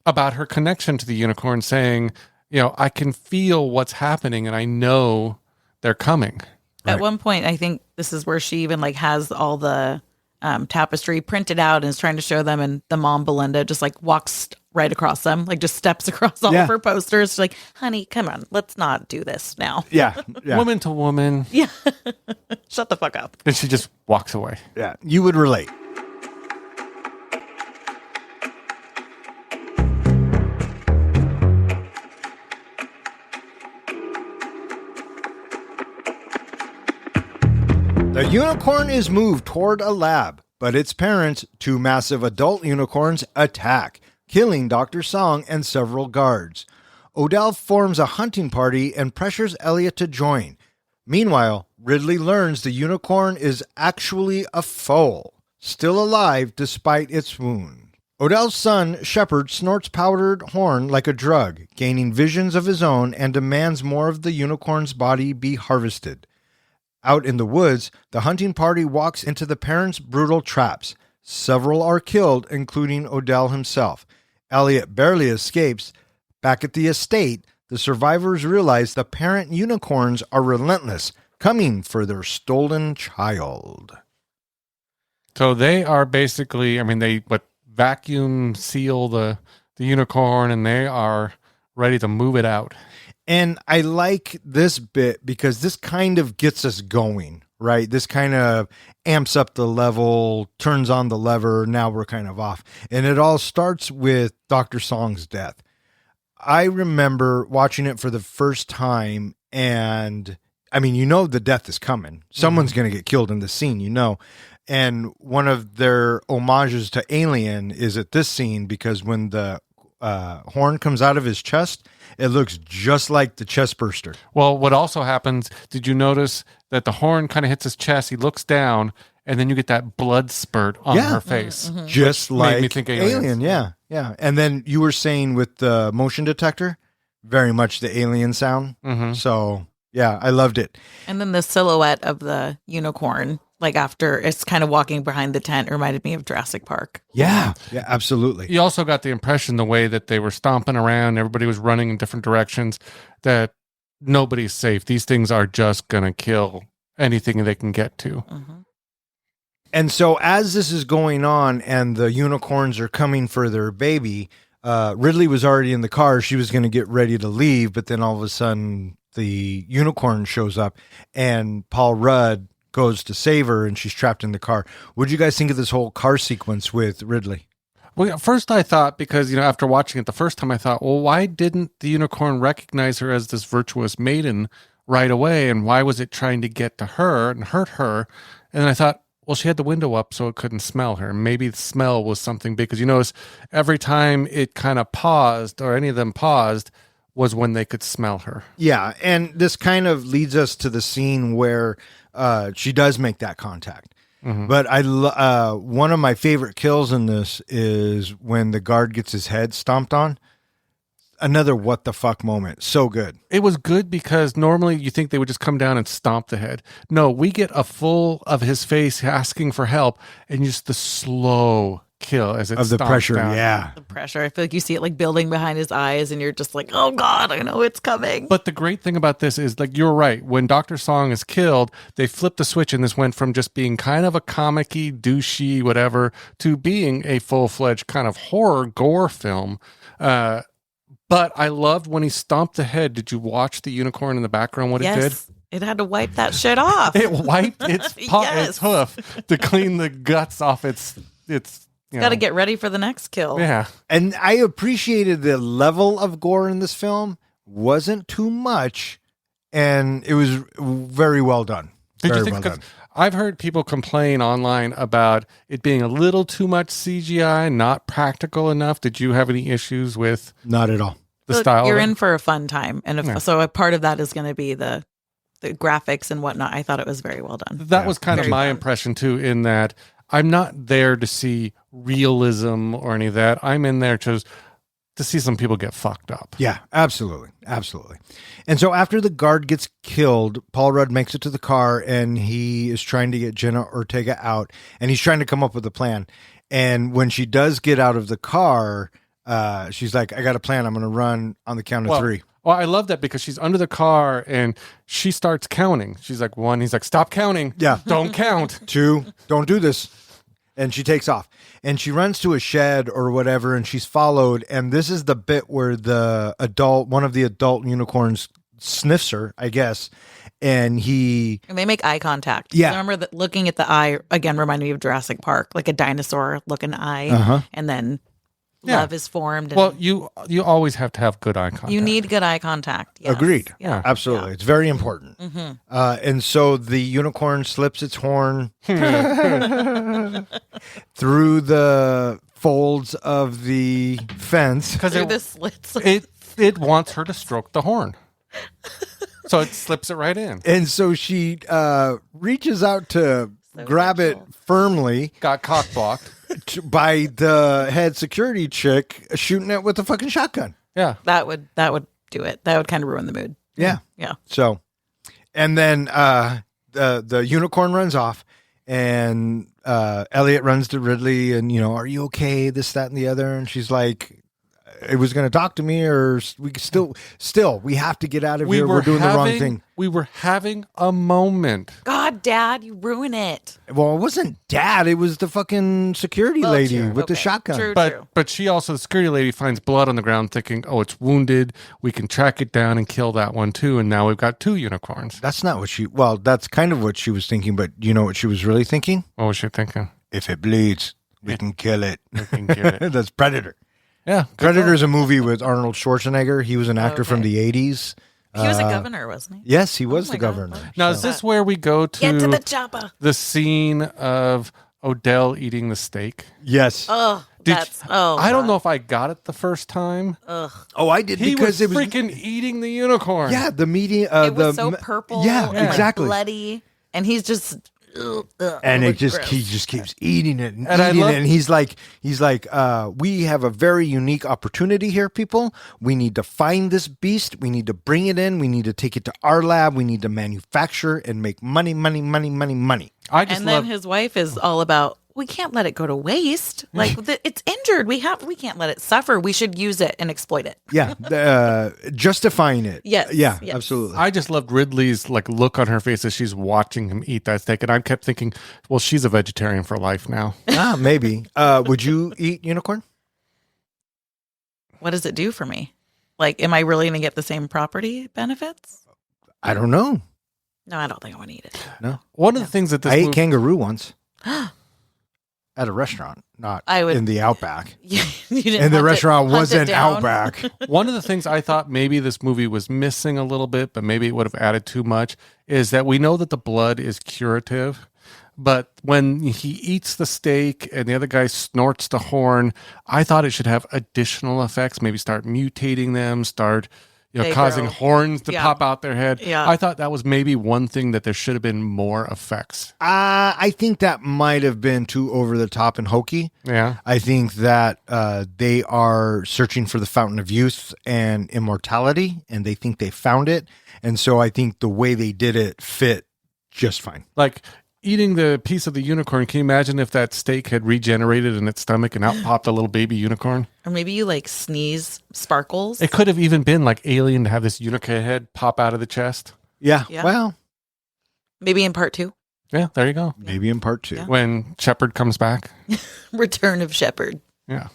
about her connection to the unicorn, saying, I can feel what's happening and I know they're coming. At one point, I think this is where she even like has all the tapestry printed out and is trying to show them. And the mom, Belinda, just like walks right across them, like just steps across all Yeah. of her posters. She's like, honey, come on, let's not do this now. Yeah. Yeah. Woman to woman. Yeah. Shut the fuck up. And she just walks away. Yeah. You would relate. The unicorn is moved toward a lab, but its parents, two massive adult unicorns, attack, killing Dr. Song and several guards. Odell forms a hunting party and pressures Elliot to join. Meanwhile, Ridley learns the unicorn is actually a foal, still alive despite its wound. Odell's son, Shepard, snorts powdered horn like a drug, gaining visions of his own and demands more of the unicorn's body be harvested. Out in the woods, the hunting party walks into the parents' brutal traps. Several are killed, including Odell himself. Elliot barely escapes. Back at the estate, the survivors realize the parent unicorns are relentless, coming for their stolen child. So they are basically, I mean, they vacuum seal the unicorn, and they are ready to move it out. And I like this bit because this kind of gets us going, right? This kind of amps up the level, turns on the lever. Now we're kind of off. And it all starts with Dr. Song's death. I remember watching it for the first time, and I mean, you know, the death is coming. Someone's going to get killed in the scene, you know. And one of their homages to Alien is at this scene, because when the horn comes out of his chest, it looks just like the chest burster. Well, what also happens, did you notice that the horn kind of hits his chest, he looks down, and then you get that blood spurt on her face. Just made like me think Aliens. Alien, yeah. And then you were saying with the motion detector, very much the Alien sound. So, yeah, I loved it. And then the silhouette of the unicorn, like after it's kind of walking behind the tent, reminded me of Jurassic Park. Yeah, absolutely. You also got the impression, the way that they were stomping around, everybody was running in different directions, that nobody's safe. These things are just going to kill anything they can get to. And so as this is going on and the unicorns are coming for their baby, Ridley was already in the car. She was going to get ready to leave, but then all of a sudden the unicorn shows up and Paul Rudd goes to save her and she's trapped in the car. What did you guys think of this whole car sequence with Ridley? Well, at first I thought, because, you know, after watching it the first time, I thought, well, why didn't the unicorn recognize her as this virtuous maiden right away? And why was it trying to get to her and hurt her? And then I thought, well, she had the window up so it couldn't smell her. Maybe the smell was something, because you notice every time it kind of paused, or any of them paused, was when they could smell her. Yeah, and this kind of leads us to the scene where she does make that contact. But one of my favorite kills in this is when the guard gets his head stomped on. Another what the fuck moment. So good. It was good because normally you think they would just come down and stomp the head. No, we get a full of his face asking for help, and just the slow kill as it Of the stomps pressure, down. yeah. The pressure. I feel like you see it like building behind his eyes, and you're just like, oh God, I know it's coming. But the great thing about this is, like, you're right. When Dr. Song is killed, they flipped the switch, and this went from just being kind of a comic-y, douchey, whatever, to being a full-fledged kind of horror gore film. But I loved when he stomped the head. Did you watch the unicorn in the background, what it did? It had to wipe that shit off. It wiped its Yes. its hoof to clean the guts off its Got to get ready for the next kill. Yeah. And I appreciated the level of gore in this film. Wasn't too much, and it was very well done. Did Very you think, well because done. I've heard people complain online about it being a little too much CGI, not practical enough. Did you have any issues with Not at all. the Look, style? you're of it? in for a fun time, and so a part of that is going to be the graphics and whatnot. I thought it was very well done. That was kind of Very my fun. impression too, in that I'm not there to see realism or any of that. I'm in there to see some people get fucked up. Yeah, absolutely. Absolutely. And so after the guard gets killed, Paul Rudd makes it to the car and he is trying to get Jenna Ortega out, and he's trying to come up with a plan. And when she does get out of the car, she's like, I got a plan. I'm going to run on the count of three. Well, I love that because she's under the car and she starts counting. She's like, 1. He's like, stop counting. Yeah. Don't count. 2, don't do this. And she takes off. And she runs to a shed or whatever, and she's followed. And this is the bit where one of the adult unicorns sniffs her, I guess. And And they make eye contact. Yeah. I remember that looking at the eye, again, reminded me of Jurassic Park, like a dinosaur looking eye. Uh-huh. And then Yeah. love is formed. And Well, you always have to have good eye contact. you need good eye contact. Yes. Agreed. Yeah. Absolutely. It's very important. And so the unicorn slips its horn through the folds of the fence. because Through the slits. it wants her to stroke the horn, so it slips it right in. And so she reaches out to grab it firmly Got cock blocked. by the head security chick shooting it with a fucking shotgun. Yeah. That would do it. That would kind of ruin the mood. Yeah. Yeah. So, and then the unicorn runs off, and Elliot runs to Ridley and, are you okay? This, that, and the other. And she's like, it was going to talk to me, or we still, we have to get out of here. We're doing the wrong thing. We were having a moment. God, Dad, you ruin it. Well, it wasn't Dad. It was the fucking security lady with the shotgun. True. But she also, the security lady, finds blood on the ground thinking, oh, it's wounded. We can track it down and kill that one too. And now we've got 2 unicorns. That's not what that's kind of what she was thinking. But you know what she was really thinking? What was she thinking? If it bleeds, we can kill it. We can kill it. That's Predator. Yeah. Predator is a movie with Arnold Schwarzenegger. He was an actor from the 80s. He was a governor, wasn't he? Yes, he was my the God. governor. Now, is this where we go to Get to the chopper. the scene of Odell eating the steak? Yes. Oh, I don't know if I got it the first time. Oh, I did He because was it was freaking eating the unicorn. Yeah, the media. it was so purple. Yeah, and exactly. bloody, and he's just. And it he just keeps eating it and eating it. And he's like, we have a very unique opportunity here, people. We need to find this beast. We need to bring it in. We need to take it to our lab. We need to manufacture and make money. And then his wife is all about, we can't let it go to waste. Like it's injured. We can't let it suffer. We should use it and exploit it. Yeah, justifying it. Yes. Yeah, yes. absolutely. I just loved Ridley's look on her face as she's watching him eat that steak, and I kept thinking, well, she's a vegetarian for life now. Maybe. Would you eat unicorn? What does it do for me? Like, am I really going to get the same property benefits? I don't know. No, I don't think I want to eat it. No. One of the things that this I ate movie, kangaroo once at a restaurant, not in the Outback. You didn't And the hunt restaurant hunt wasn't down? Outback. one of the things I thought maybe this movie was missing a little bit, but maybe it would have added too much, is that we know that the blood is curative. But when he eats the steak and the other guy snorts the horn, I thought it should have additional effects, maybe start mutating them, They causing grow. horns to Yeah. pop out their head. Yeah. I thought that was maybe one thing that there should have been more effects. I think that might have been too over the top and hokey. Yeah. I think that they are searching for the fountain of youth and immortality, and they think they found it. And so I think the way they did it fit just fine. Like eating the piece of the unicorn, can you imagine if that steak had regenerated in its stomach and out popped a little baby unicorn? Or maybe you sneeze sparkles. It could have even been like Alien to have this unicorn head pop out of the chest. Yeah. Yeah. Well, Maybe in part 2. Yeah, there you go. maybe in part 2. Yeah. When Shepard comes back. Return of Shepherd. Yeah.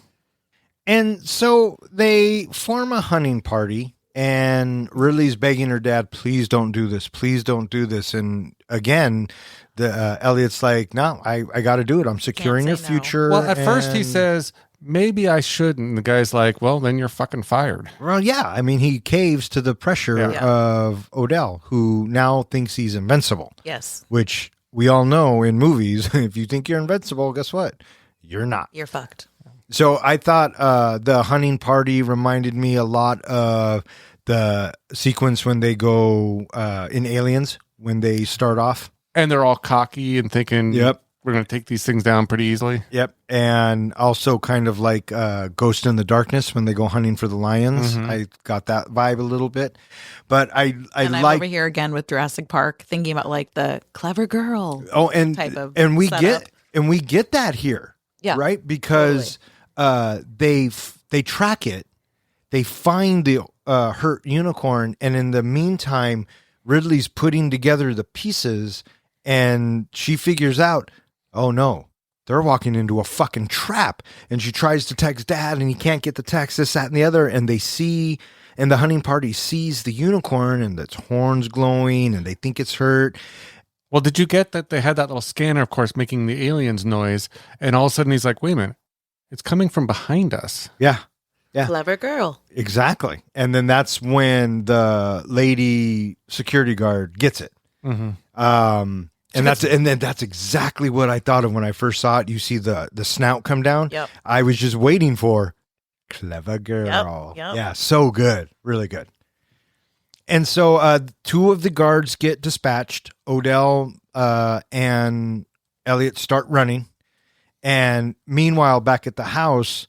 And so they form a hunting party, and Ridley's begging her dad, please don't do this. Please don't do this. And again, the Elliot's like, no, I got to do it. I'm securing your say no. future. Well, at first he and- says, maybe I shouldn't. And the guy's like, well, then you're fucking fired. Well, yeah. I mean, he caves to the pressure Yeah. of Odell, who now thinks he's invincible, Yes. which we all know in movies. If you think you're invincible, guess what? You're not. You're fucked. So I thought the hunting party reminded me a lot of the sequence when they go in Aliens, when they start off. And they're all cocky and thinking, Yep. we're going to take these things down pretty easily. Yep. And also kind of like Ghost in the Darkness when they go hunting for the lions. Mhm. I got that vibe a little bit. But I And I'm like over here again with Jurassic Park, thinking about the clever girl. and type of we setup. get that here. Yeah. Right? Because they track it. They find the hurt unicorn, and in the meantime Ridley's putting together the pieces, and she figures out, oh no, they're walking into a fucking trap. And she tries to text dad, and he can't get the text, this, that, and the other. And and the hunting party sees the unicorn, and its horns glowing, and they think it's hurt. Well, did you get that they had that little scanner, of course, making the aliens noise, and all of a sudden he's like, wait a minute, it's coming from behind us. Yeah. Yeah. Clever girl. Exactly. And then that's when the lady security guard gets it. Mm-hmm. And then that's exactly what I thought of when I first saw it. You see the snout come down. Yep. I was just waiting for clever girl. Yep. Yeah, so good. Really good. And so 2 of the guards get dispatched. Odell and Elliot start running. And meanwhile, back at the house,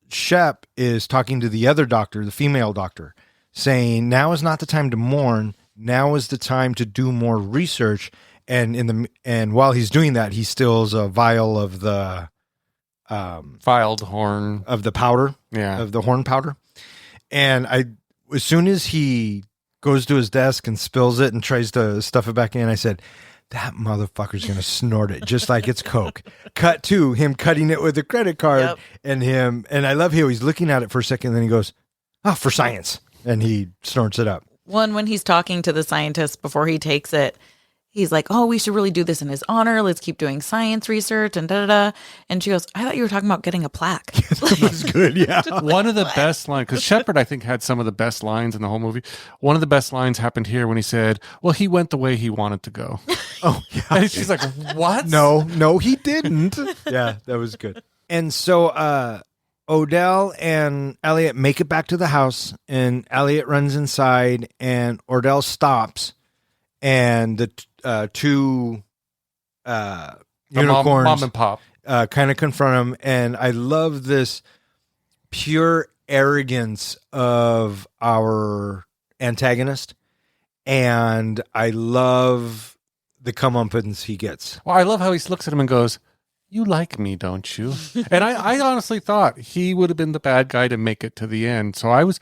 Shep is talking to the other doctor, the female doctor, saying, now is not the time to mourn. Now is the time to do more research and while he's doing that, he steals a vial of the Filed horn. of the powder, of the horn powder. And as soon as he goes to his desk and spills it and tries to stuff it back in, I said, that motherfucker's going to snort it just like it's Coke. Cut to him cutting it with a credit card and I love how he's looking at it for a second. And then he goes, oh, for science. And he snorts it up. When he's talking to the scientist before he takes it, he's like, oh, we should really do this in his honor. Let's keep doing science research and da-da-da. And she goes, I thought you were talking about getting a plaque. That was good, yeah. One of the best lines, because Shepard, I think, had some of the best lines in the whole movie. One of the best lines happened here when he said, well, he went the way he wanted to go. Oh, yeah. And she's like, what? No, he didn't. Yeah, that was good. And so Odell and Elliot make it back to the house, and Elliot runs inside, and Ordell stops, and the two unicorns, mom and pop, kind of confront him. And I love this pure arrogance of our antagonist, and I love the comeuppance he gets. Well, I love how he looks at him and goes, you like me, don't you? And I honestly thought he would have been the bad guy to make it to the end. So I was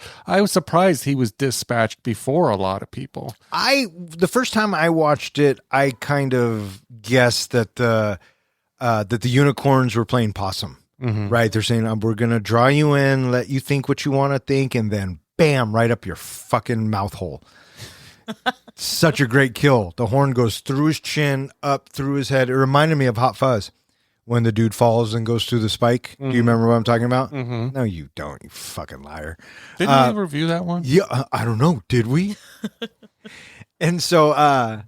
surprised he was dispatched before a lot of people. The first time I watched it, I kind of guessed that the unicorns were playing possum. Mm-hmm. Right? They're saying, we're going to draw you in, let you think what you want to think, and then bam, right up your fucking mouth hole. Such a great kill. The horn goes through his chin, up through his head. It reminded me of Hot Fuzz when the dude falls and goes through the spike. Mm-hmm. Do you remember what I'm talking about? Mm-hmm. No, you don't, you fucking liar. Didn't we review that one? Yeah, I don't know. Did we? And so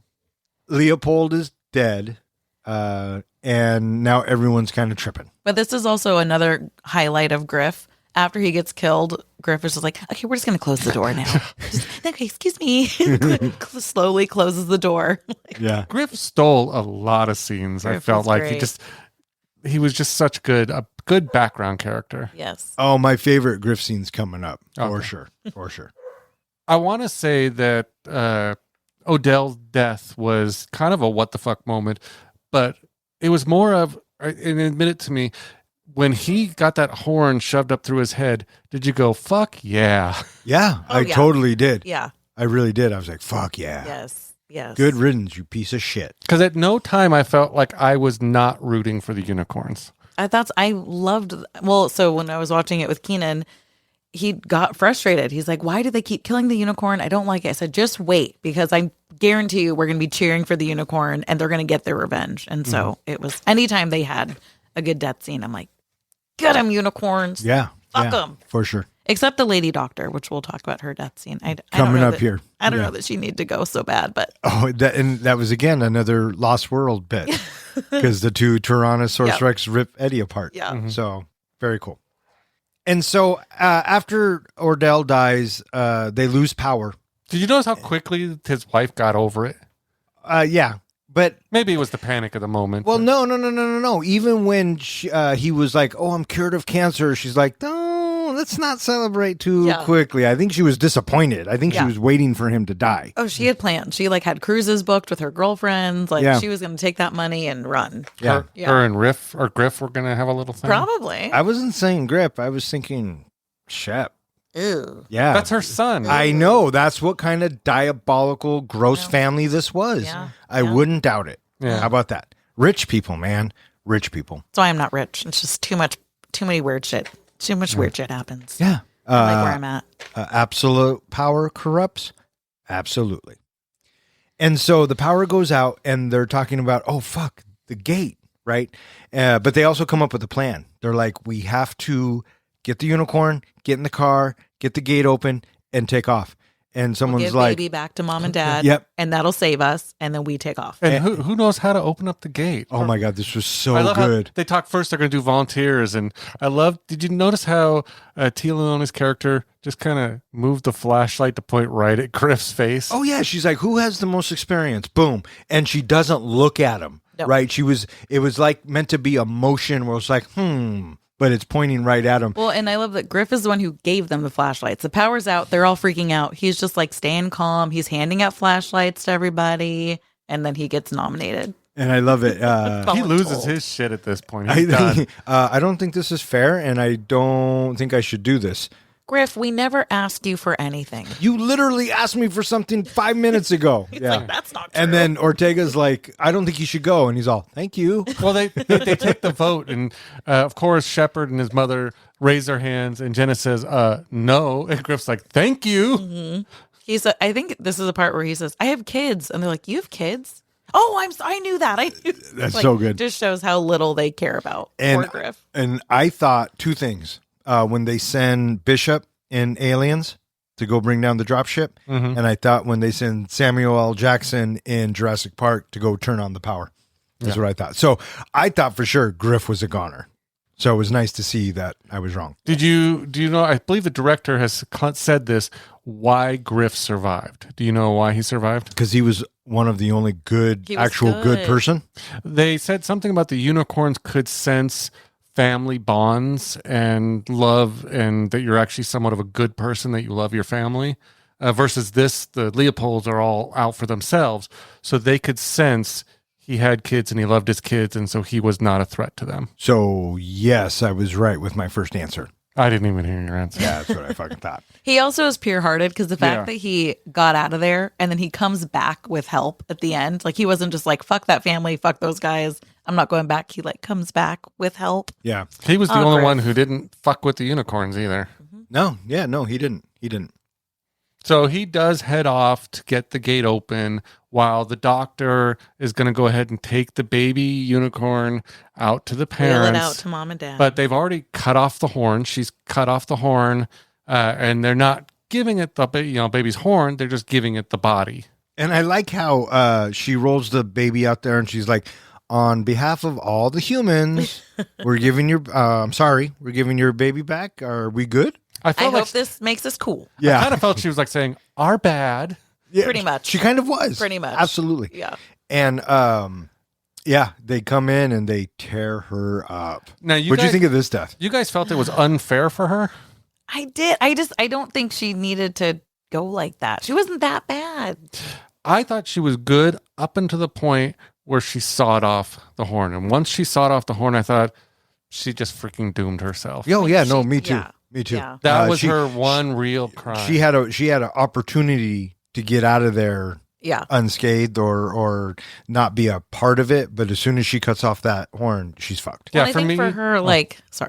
Leopold is dead, and now everyone's kind of tripping. But this is also another highlight of Griff. After he gets killed, Griff is just like, okay, we're just going to close the door now. Okay, excuse me. Slowly closes the door. Yeah. Griff stole a lot of scenes. Griff I felt was like great. he was just such a good background character. Yes. Oh, my favorite Griff scene's coming up. Okay. For sure. I want to say that Odell's death was kind of a what the fuck moment, but it was more of, and admit it to me, when he got that horn shoved up through his head, did you go, fuck yeah? Yeah, Oh, I yeah. totally did. Yeah. I really did. I was like, fuck yeah. Yes. Yes. Good riddance, you piece of shit. Because at no time I felt like I was not rooting for the unicorns. I loved, so when I was watching it with Keenan, he got frustrated. He's like, why do they keep killing the unicorn? I don't like it. I said, just wait, because I guarantee you we're going to be cheering for the unicorn and they're going to get their revenge. And so it was, anytime they had a good death scene, I'm like, get them, unicorns. Yeah. Fuck yeah, them. For sure. Except the lady doctor, which we'll talk about her death scene. I don't Coming know up that- here. I don't Yeah. know that she needed to go so bad, but Oh, that was, again, another Lost World bit. Because the two Tyrannosaurus Yep. Rex rip Eddie apart. yeah. So, very cool. And so, after Ordell dies, they lose power. Did you notice how quickly his wife got over it? Yeah. But Maybe it was the panic of the moment. well, but- no. Even when he was like, "Oh, I'm cured of cancer," she's like, "No, let's not celebrate too Yeah. quickly." I think she was disappointed. I think she Yeah. was waiting for him to die. Oh, she had plans. She had cruises booked with her girlfriends. Yeah. She was going to take that money and run. Yeah, Her and Griff were going to have a little thing. Probably. I wasn't saying Grip. I was thinking Shep. Ew. Yeah, That's her son. I know. That's what kind of diabolical, gross family this was. Yeah. I wouldn't doubt it. Yeah. How about that? Rich people, man. Rich people. That's why I'm not rich. It's just too many weird shit. Too much weird shit happens. Yeah. I like where I'm at. Absolute power corrupts? Absolutely. And so the power goes out and they're talking about, oh, fuck, the gate, right? But they also come up with a plan. They're like, we have to get the unicorn, get in the car, get the gate open, and take off. And someone's Give like, baby back to mom and dad. Yep. And that'll save us. And then we take off. and who knows how to open up the gate? oh my God, this was so I love good. how they talk first. They're going to do volunteers, and I love. Did you notice how Tia Leone's character just kind of moved the flashlight to point right at Griff's face? Oh yeah, she's like, who has the most experience? Boom. And she doesn't look at him, No. right? It was like meant to be a motion where it's like, but it's pointing right at him. Well, and I love that Griff is the one who gave them the flashlights. The power's out. They're all freaking out. He's just staying calm. He's handing out flashlights to everybody. and then he gets nominated. And I love it. He loses his shit at this point. He's done. I don't think this is fair, and I don't think I should do this. Griff, we never asked you for anything. You literally asked me for something 5 minutes ago. Like, that's not true. And then Ortega's like, I don't think you should go. And he's all, thank you. Well, they take the vote, and of course, Shepard and his mother raise their hands, and Jenna says, no. And Griff's like, thank you. Mm-hmm. I think this is the part where he says, I have kids. And they're like, you have kids? Oh, I knew that. That's so good. Just shows how little they care about poor Griff. And I thought two things. When they send Bishop in Aliens to go bring down the dropship, and I thought when they send Samuel L. Jackson in Jurassic Park to go turn on the power. That's what I thought. So I thought for sure Griff was a goner. So it was nice to see that I was wrong. Do you know, I believe the director has said this, why Griff survived. Do you know why he survived? Because he was one of the only good person. They said something about the unicorns could sense family bonds and love, and that you're actually somewhat of a good person, that you love your family, versus the Leopolds are all out for themselves. So they could sense he had kids and he loved his kids, and so he was not a threat to them. So yes, I was right with my first answer. I didn't even hear your answer. Yeah, that's what I fucking thought. He also is pure-hearted because the fact that he got out of there and then he comes back with help at the end. Like, he wasn't just like, fuck that family, fuck those guys, I'm not going back. He like comes back with help. Yeah. He was the only one who didn't fuck with the unicorns either. No, he didn't. So he does head off to get the gate open while the doctor is going to go ahead and take the baby unicorn out to the parents. Wheel it out to mom and dad. But they've already cut off the horn. She's cut off the horn, and they're not giving it the baby's horn. They're just giving it the body. And I like how she rolls the baby out there and she's like, on behalf of all the humans, we're giving your baby back. Are we good? I hope this makes us cool. Yeah. I kind of felt she was like saying, our bad. Yeah, pretty much. She kind of was. Pretty much. Absolutely. Yeah. And they come in and they tear her up. Now, what'd you think of this death? You guys felt it was unfair for her? I did. I don't think she needed to go like that. She wasn't that bad. I thought she was good up until the point where she sawed off the horn. And once she sawed off the horn, I thought she just freaking doomed herself. Oh, yeah. No, me too. Yeah. Me too. Yeah. That was her one real crime. She had an opportunity to get out of there unscathed or not be a part of it, but as soon as she cuts off that horn, she's fucked. Well, I think for her,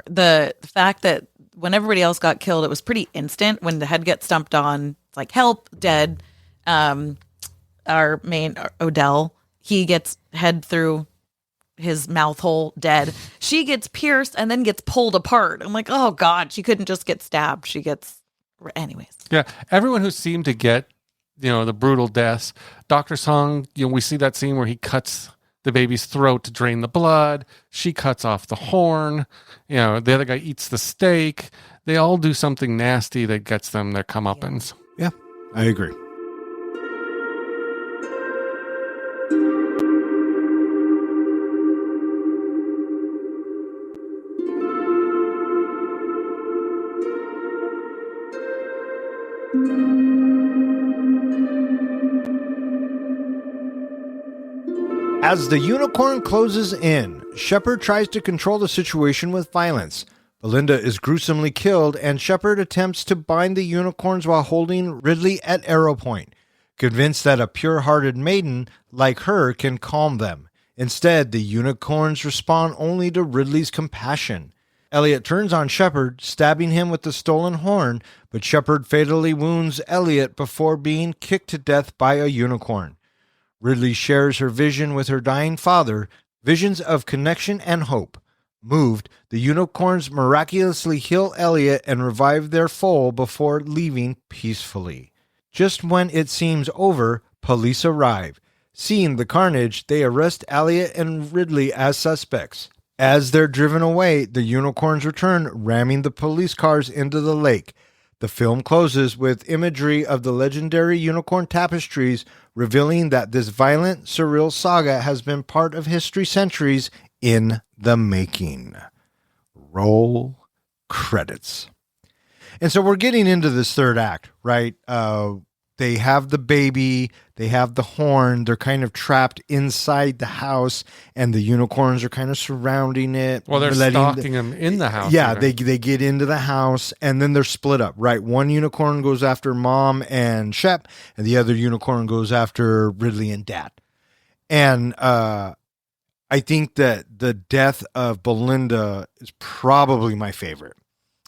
the fact that when everybody else got killed, it was pretty instant. When the head gets stumped on, it's like, help, dead. Our main Odell, he gets head through his mouth hole, dead. She gets pierced and then gets pulled apart. I'm like, oh God, she couldn't just get stabbed. She gets, anyways. Yeah, everyone who seemed to get, the brutal deaths. Dr. Song, we see that scene where he cuts the baby's throat to drain the blood. She cuts off the horn. The other guy eats the steak. They all do something nasty that gets them their comeuppance. Yeah, I agree. As the unicorn closes in, Shepard tries to control the situation with violence. Belinda is gruesomely killed, and Shepard attempts to bind the unicorns while holding Ridley at arrow point, convinced that a pure-hearted maiden like her can calm them. Instead, the unicorns respond only to Ridley's compassion. Elliot turns on Shepard, stabbing him with the stolen horn, but Shepard fatally wounds Elliot before being kicked to death by a unicorn. Ridley shares her vision with her dying father, visions of connection and hope. Moved, the unicorns miraculously heal Elliot and revive their foal before leaving peacefully. Just when it seems over, police arrive. Seeing the carnage, they arrest Elliot and Ridley as suspects. As they're driven away, the unicorns return, ramming the police cars into the lake. The film closes with imagery of the legendary unicorn tapestries, revealing that this violent, surreal saga has been part of history centuries in the making. Roll credits. And so we're getting into this third act, right? they have the baby, they have the horn, they're kind of trapped inside the house, and the unicorns are kind of surrounding it. Well, they're stalking them in the house. Yeah, even. they get into the house, and then they're split up, right? One unicorn goes after Mom and Shep, and the other unicorn goes after Ridley and Dad. And I think that the death of Belinda is probably my favorite.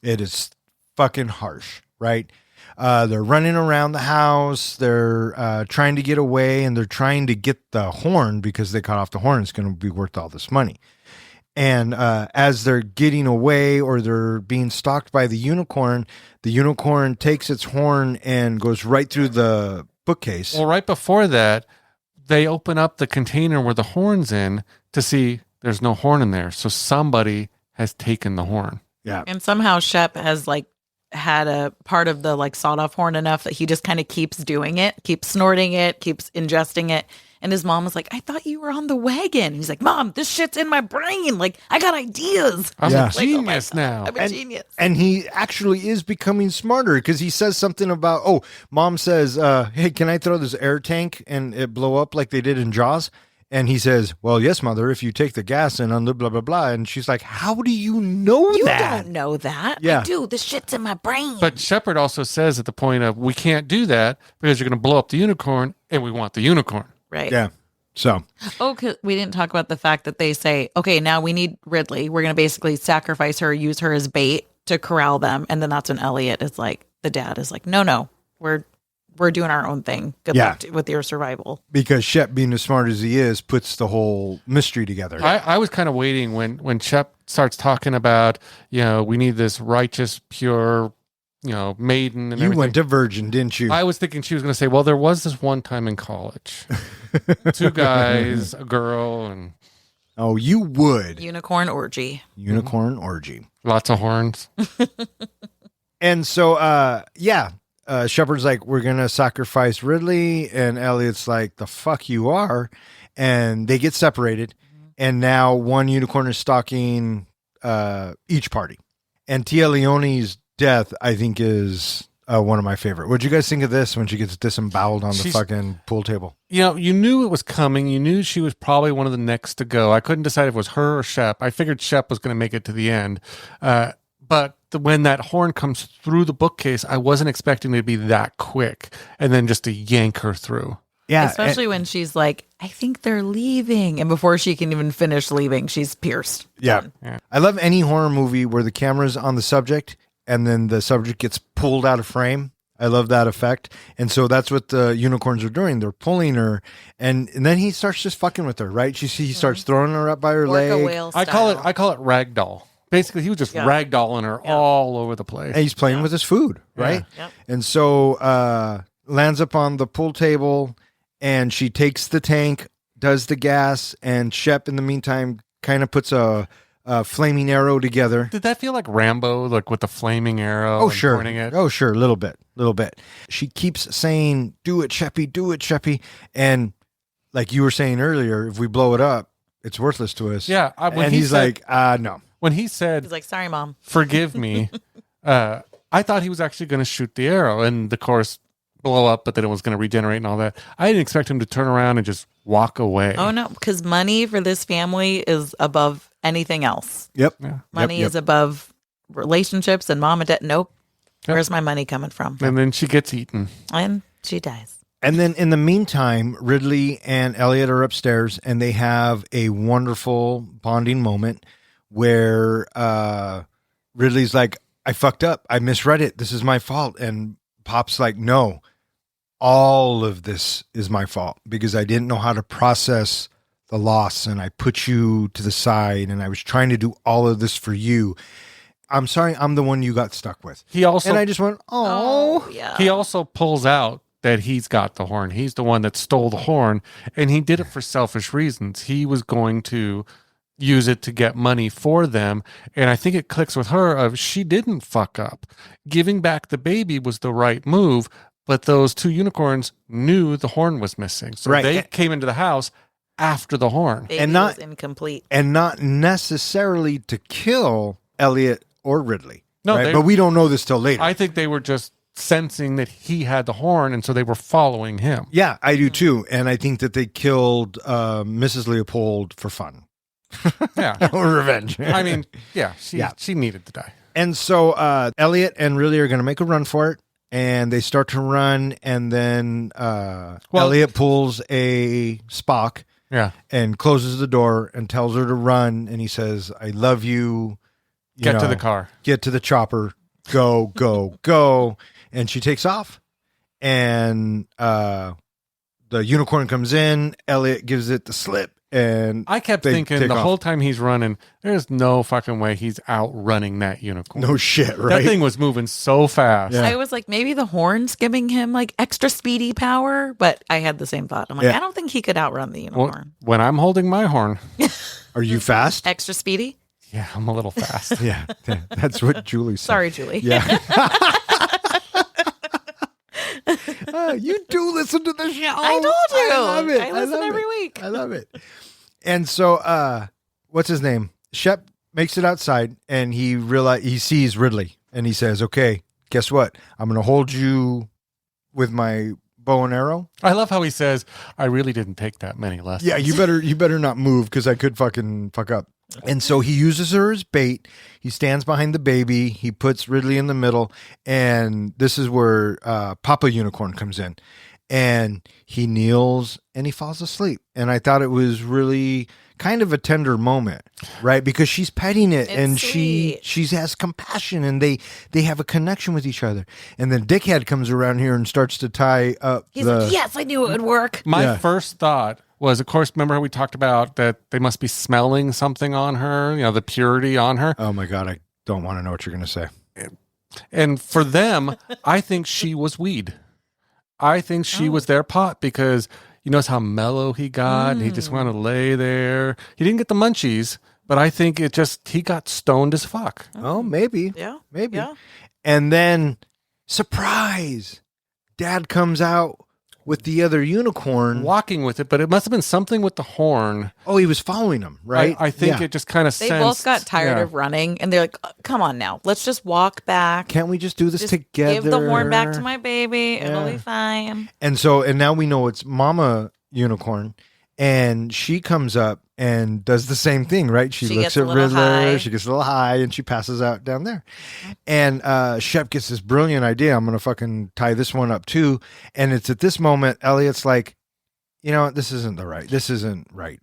It is fucking harsh, right? They're running around the house. They're trying to get away, and they're trying to get the horn because they cut off the horn. It's going to be worth all this money. And as they're getting away or they're being stalked by the unicorn takes its horn and goes right through the bookcase. Well, right before that, they open up the container where the horn's in to see there's no horn in there. So somebody has taken the horn. Yeah. And somehow Shep has like had a part of the like sawed off horn enough that he just kind of keeps doing it, keeps snorting it, keeps ingesting it. And his mom was like, I thought you were on the wagon. He's like, Mom, this shit's in my brain. Like, I got ideas. I'm Yeah. a genius now. I'm a genius. And he actually is becoming smarter because he says something about, Mom says, hey, can I throw this air tank and it blow up like they did in Jaws? And he says, well, yes, Mother, if you take the gas and on the blah, blah, blah. And she's like, how do you know You that? don't know that. Yeah. I do. This shit's in my brain. But Shepard also says at the point of, we can't do that because you're going to blow up the unicorn and we want the unicorn. right. Yeah. So, Oh, 'cause we didn't talk about the fact that they say, okay, now we need Ridley. We're going to basically sacrifice her, use her as bait to corral them. And then that's when Elliot is like, the dad is like, no, we're doing our own thing. Good Yeah. luck with your survival. because Shep, being as smart as he is, puts the whole mystery together. I was kind of waiting when Shep starts talking about, we need this righteous, pure, maiden and You everything. went to Virgin, didn't you? I was thinking she was going to say, well, there was this one time in college. 2 guys, a girl, and Oh, you would. Unicorn orgy. Unicorn orgy. lots of horns. And so, Shepard's like, we're going to sacrifice Ridley. And Elliot's like, the fuck you are. And they get separated. And now one unicorn is stalking each party. And Tia Leone's death, I think, is one of my favorite. What'd you guys think of this when she gets disemboweled on the fucking pool table? You knew it was coming. You knew she was probably one of the next to go. I couldn't decide if it was her or Shep. I figured Shep was going to make it to the end. But when that horn comes through the bookcase, I wasn't expecting it to be that quick and then just to yank her through. Yeah. Especially when she's like, I think they're leaving. And before she can even finish leaving, she's pierced. Yeah. I love any horror movie where the camera's on the subject and then the subject gets pulled out of frame. I love that effect. And so that's what the unicorns are doing. They're pulling her and then he starts just fucking with her, right? He starts throwing her up by her Orca leg. whale I style. call it ragdoll. Basically, he was just ragdolling her all over the place. And he's playing with his food, right? Yep. And so lands up on the pool table and she takes the tank, does the gas, and Shep in the meantime kind of puts a flaming arrow together. Did that feel like Rambo, like with the flaming arrow? Oh, and sure. Pointing it? Oh, sure. A little bit. She keeps saying, do it, Sheppy, do it, Sheppy. And like you were saying earlier, if we blow it up, it's worthless to us. Yeah. And he's like, no. When he said, He's like, sorry, Mom. forgive me, I thought he was actually going to shoot the arrow and, of course, blow up, but then it was going to regenerate and all that. I didn't expect him to turn around and just walk away. Oh, no, because money for this family is above anything else. Yep. Yeah. Money is above relationships and mom and dad. Nope. Yep. Where's my money coming from? And then she gets eaten. And she dies. And then in the meantime, Ridley and Elliot are upstairs and they have a wonderful bonding moment where Ridley's like, I fucked up. I misread it. This is my fault. And Pop's like, no, all of this is my fault because I didn't know how to process the loss and I put you to the side and I was trying to do all of this for you. I'm sorry. I'm the one you got stuck with. He also And I just went, oh, yeah. he also pulls out that he's got the horn. He's the one that stole the horn, and he did it for selfish reasons. He was going to use it to get money for them, and I think it clicks with her of she didn't fuck up. Giving back the baby was the right move, but those 2 unicorns knew the horn was missing. So Right. they came into the house after the horn. Baby and not- was incomplete. and not necessarily to kill Elliot or Ridley. No, right? they- But we don't know this till later. I think they were just sensing that he had the horn, and so they were following him. Yeah, I do too. And I think that they killed Mrs. Leopold for fun. Yeah. Or revenge. I mean, yeah, Yeah. she needed to die. And so Elliot and Ridley are going to make a run for it. And they start to run. And then Elliot pulls a Spock Yeah. and closes the door and tells her to run. And he says, I love you. Get to the car. Get to the chopper. Go, go, go. And she takes off. And the unicorn comes in. Elliot gives it the slip. And I kept they thinking take the off. whole time he's running, there's no fucking way he's outrunning that unicorn. No shit, right? That thing was moving so fast. Yeah. I was like, maybe the horn's giving him like extra speedy power, but I had the same thought. I'm like, Yeah. I don't think he could outrun the Well, unicorn. when I'm holding my horn, Are you fast? Extra speedy? yeah, I'm a little fast. Yeah, that's what Julie said. Sorry, Julie. Yeah. You do listen to the show. I told you. I love it. I listen love every it. week. I love it. And so, what's his name? Shep makes it outside, and he sees Ridley, and he says, "Okay, guess what? I'm going to hold you with my bow and arrow." I love how he says, I really didn't take that many lessons. Yeah, you better not move because I could fuck up. And so he uses her as bait. He stands behind the baby. He puts Ridley in the middle, and this is where Papa Unicorn comes in, and he kneels and he falls asleep. And I thought it was really kind of a tender moment, right? Because she's petting it, It's and sweet. she has compassion, and they have a connection with each other. And then Dickhead comes around here and starts to tie up He's like, yes, I knew it would work. My Yeah. first thought was, of course, remember how we talked about that they must be smelling something on her, the purity on her. Oh my God, I don't want to know what you're going to say. And for them, I think she was weed. I think she was their pot because you notice how mellow he got. And he just wanted to lay there. He didn't get the munchies, but I think he got stoned as fuck. Oh, maybe. Yeah. Maybe. Yeah. And then, surprise, Dad comes out with the other unicorn. Walking with it, but it must have been something with the horn. Oh, he was following him, right? I think Yeah. it just kind of They both got tired of running, and they're like, come on now. Let's just walk back. Can't we just do this Just together? give the horn back to my baby. It'll Yeah. be fine. And now we know it's Mama Unicorn, and she comes up and does the same thing, right? She She looks gets a at little Riddler, high. she gets a little high, and she passes out down there. And Shep gets this brilliant idea. I'm going to fucking tie this one up too. And it's at this moment, Elliot's like, you know what? This isn't right.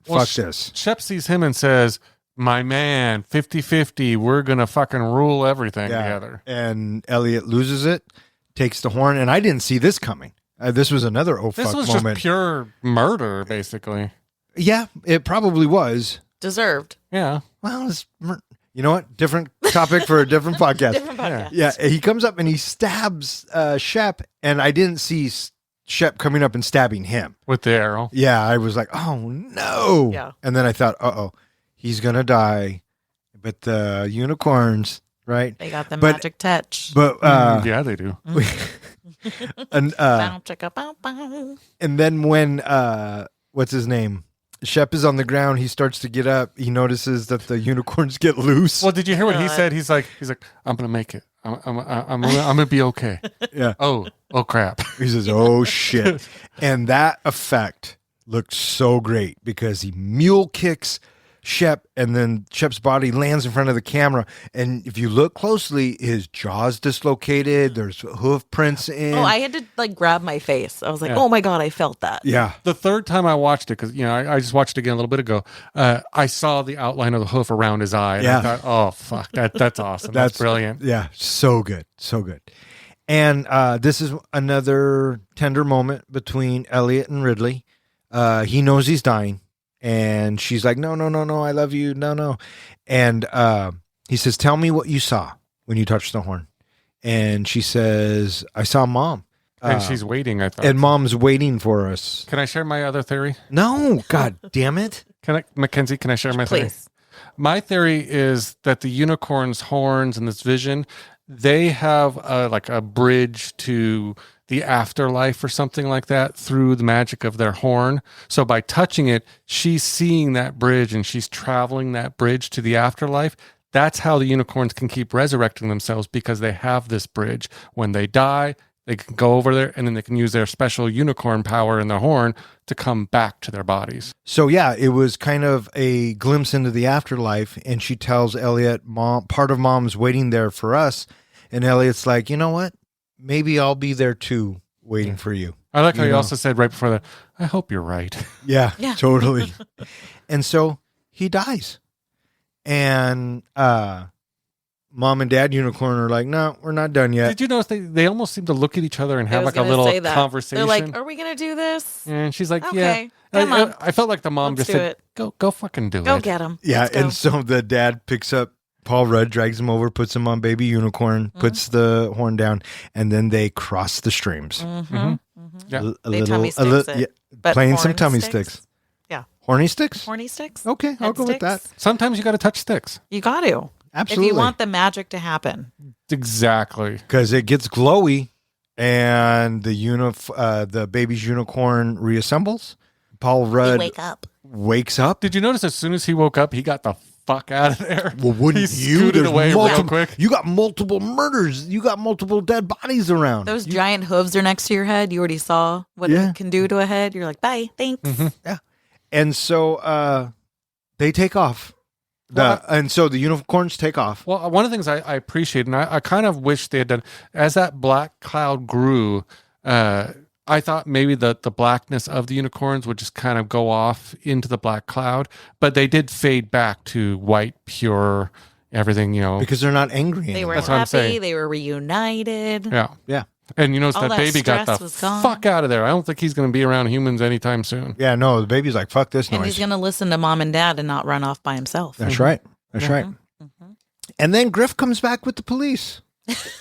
Well, Fuck this. Shep sees him and says, my man, 50-50, we're going to fucking rule everything together. And Elliot loses it, takes the horn, and I didn't see this coming. This was another This fuck was moment. just pure murder, basically. Yeah, it probably was. Deserved. Yeah. Well, you know what? Different topic for a different podcast. Different podcast. Yeah, he comes up and he stabs Shep, and I didn't see Shep coming up and stabbing him. With the arrow. Yeah, I was like, oh no. Yeah. And then I thought, he's gonna die. But the unicorns, right? They got the But- magic touch. But Yeah, they do. and Bow, chicka, bow, bow. and then when what's his name? Shep is on the ground. He starts to get up. He notices that the unicorns get loose. Well, did you hear what he God. said? He's like, I'm gonna make it. I'm gonna be okay. Yeah. Oh crap. He says, "Oh shit!" And that effect looked so great because he mule kicks Shep, and then Shep's body lands in front of the camera. And if you look closely, his jaw's dislocated. There's hoof prints in. Oh, I had to like grab my face. I was like, Yeah. oh my God, I felt that. yeah. The third time I watched it, because I just watched it again a little bit ago, I saw the outline of the hoof around his eye, and Yeah. I thought, oh fuck, that's awesome. That's brilliant. Yeah, so good, so good. And this is another tender moment between Elliot and Ridley. He knows he's dying. And she's like, no, I love you. No. And he says, tell me what you saw when you touched the horn. And she says, I saw Mom. And she's waiting, I thought. And Mom's waiting for us. Can I share my other theory? No, God damn it. Mackenzie, can I share my theory? Please. My theory is that the unicorn's horns and this vision, they have like a bridge to the afterlife or something like that through the magic of their horn. So by touching it, she's seeing that bridge and she's traveling that bridge to the afterlife. that's how the unicorns can keep resurrecting themselves, because they have this bridge. When they die, they can go over there, and then they can use their special unicorn power in their horn to come back to their bodies. So yeah, it was kind of a glimpse into the afterlife, and she tells Elliot, "Mom, part of Mom's waiting there for us," and Elliot's like, "You know what? Maybe I'll be there too, waiting for you." I like how You you know? also said right before that, I hope you're right. Yeah, Yeah. totally. And so he dies, and Mom and Dad Unicorn are like, "No, we're not done yet." Did you notice they almost seem to look at each other and I have was like a gonna little say that. conversation? They're like, "Are we gonna do this? And she's like, Okay, yeah. come on. I felt like the mom Let's just do said, it. go fucking do Go it. get him." Yeah, and so the dad picks up Paul Rudd, drags him over, puts him on Baby Unicorn, puts the horn down, and then they cross the streams. Yeah. They tummy sticks it. But playing some horn tummy sticks. Yeah. Horny sticks? Horny sticks. Okay, I'll Head go with that. sticks. Sometimes you got to touch sticks. You got to. Absolutely. If you want the magic to happen. Exactly. Because it gets glowy, and the baby's unicorn reassembles. Paul Rudd up. wakes up. Did you notice as soon as he woke up, he got the fuck out of there? Well, wouldn't he you? scooted There's away real multiple- quick. You got multiple murders. You got multiple dead bodies around. Those giant hooves are next to your head. You already saw what it can do to a head. You're like, bye, thanks. Yeah. And so they take off. Well, And so the unicorns take off. Well, one of the things I appreciate, and I kind of wish they had done, as that black cloud grew, I thought maybe the blackness of the unicorns would just kind of go off into the black cloud, but they did fade back to white, pure, everything, Because they're not angry They anymore. were That's what I'm happy. saying. They were reunited. Yeah. Yeah. And you notice All that that baby got stress the was gone. fuck out of there. I don't think he's going to be around humans anytime soon. Yeah, no, the baby's like, fuck this And noise. he's going to listen to mom and dad and not run off by himself. That's right. That's right. Mhm. And then Griff comes back with the police.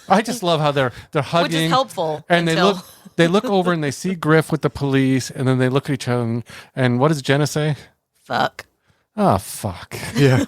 I just love how they're hugging. Which is helpful. And until... they look over and they see Griff with the police, and then they look at each other, and what does Jenna say? Fuck. Oh, fuck. Yeah.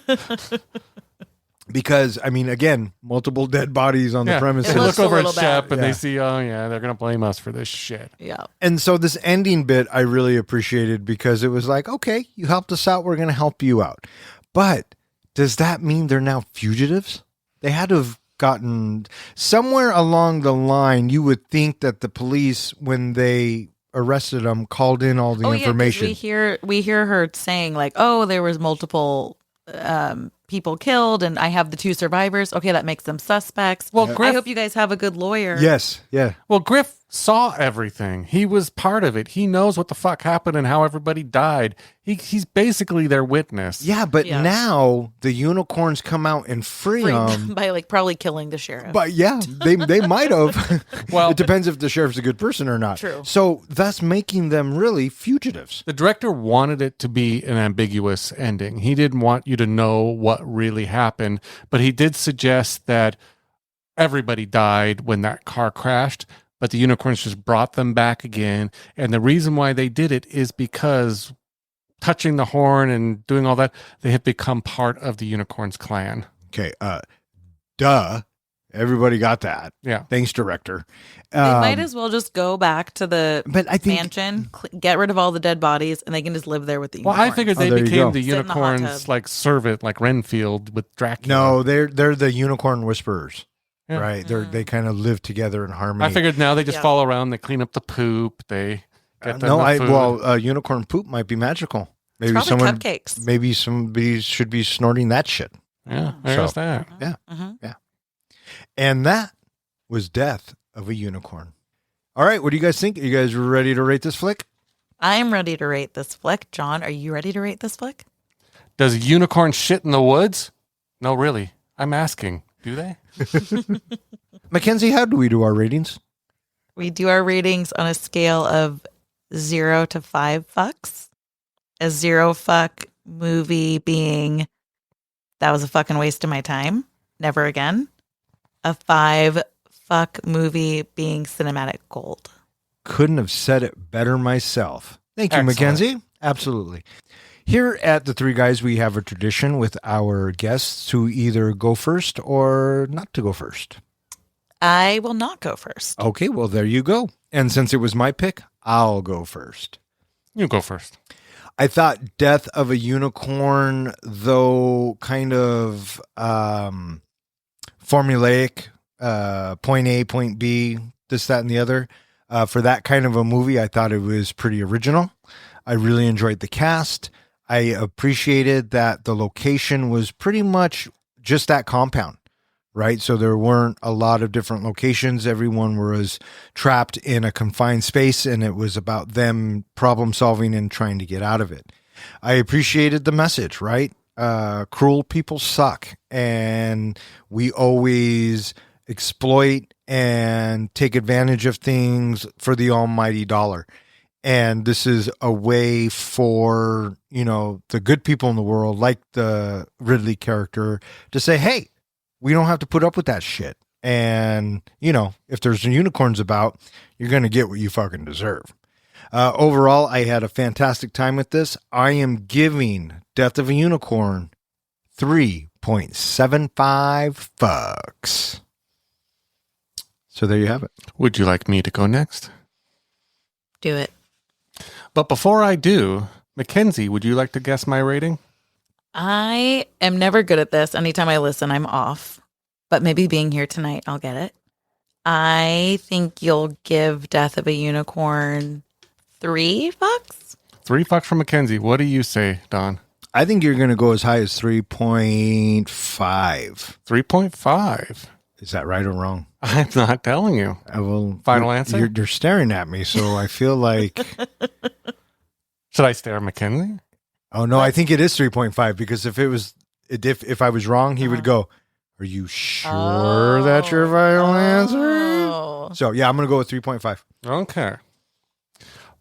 Because, I mean, again, multiple dead bodies on the premises. They looks look a over at little bad. Shep and they see, oh, yeah, they're going to blame us for this shit. Yeah. And so this ending bit I really appreciated because it was like, okay, you helped us out. We're going to help you out. But does that mean they're now fugitives? They had to have gotten somewhere along the line. You would think that the police, when they arrested them, called in all the information. Yeah, we hear her saying like, oh, there was multiple people killed and I have the two survivors. Okay, that makes them suspects. Well, I Griff- hope you guys have a good lawyer. Yes. Yeah. Well, Griff saw everything. He was part of it. He knows what the fuck happened and how everybody died. He's basically their witness. Yeah. But Yeah. now the unicorns come out and free Freed them. by like probably killing the sheriff. But yeah, they might have. Well- it depends if the sheriff's a good person or not. True. So thus making them really fugitives. The director wanted it to be an ambiguous ending. He didn't want you to know what really happened, but he did suggest that everybody died when that car crashed, but the unicorns just brought them back again. And the reason why they did it is because touching the horn and doing all that, they have become part of the unicorns clan. Okay. Duh. Everybody got that. Yeah. Thanks, director. They might as well just go back to the But I think mansion, get rid of all the dead bodies, and they can just live there with the Well, I unicorns. figured they there you go. became the Sit in the hot unicorns tub. like servant, like Renfield with Dracula. no, they're the unicorn whisperers, Yeah. right? They kind of live together in harmony. I figured now they just Yeah. follow around, they clean up the poop, they get them no, the food. unicorn poop might be magical. Maybe Probably someone, cupcakes. maybe somebody should be snorting that shit. Yeah, there's So- that. Yeah, Mhm. and that was Death of a Unicorn. All right, what do you guys think? Are you guys ready to rate this flick? I'm ready to rate this flick. John, are you ready to rate this flick? Does a unicorn shit in the woods? No, really. I'm asking. Do they? Mackenzie, how do we do our ratings? We do our ratings on a scale of 0 to 5 fucks. A 0 fuck movie being, that was a fucking waste of my time. Never again. A 5 fuck movie being cinematic gold. Couldn't have said it better myself. Thank you, Excellent. Mackenzie. Absolutely. Here at The Three Guys, we have a tradition with our guests to either go first or not to go first. I will not go first. Okay, well, there you go. And since it was my pick, I'll go first. You go first. I thought Death of a Unicorn, though kind of formulaic, point A, point B, this, that, and the other. For that kind of a movie, I thought it was pretty original. I really enjoyed the cast. I appreciated that the location was pretty much just that compound, right? So there weren't a lot of different locations. Everyone was trapped in a confined space, and it was about them problem solving and trying to get out of it. I appreciated the message, right? Cruel people suck, and we always exploit and take advantage of things for the almighty dollar. And this is a way for, the good people in the world, like the Ridley character, to say, hey, we don't have to put up with that shit. And, if there's unicorns about, you're going to get what you fucking deserve. Overall, I had a fantastic time with this. I am giving Death of a Unicorn 3.75 fucks. So there you have it. Would you like me to go next? Do it. But before I do, Mackenzie, would you like to guess my rating? I am never good at this. Anytime I listen, I'm off. But maybe being here tonight, I'll get it. I think you'll give Death of a Unicorn 3 fucks. 3 fucks from Mackenzie. What do you say, Don? I think you're going to go as high as 3.5. 3.5. Is that right or wrong? I'm not telling you. Final answer? You're staring at me, so I feel like... Should I stare at Mackenzie? Oh, no, I think it is 3.5 because if I was wrong, he would go, are you sure that's your final answer? So, yeah, I'm going to go with 3.5. Okay.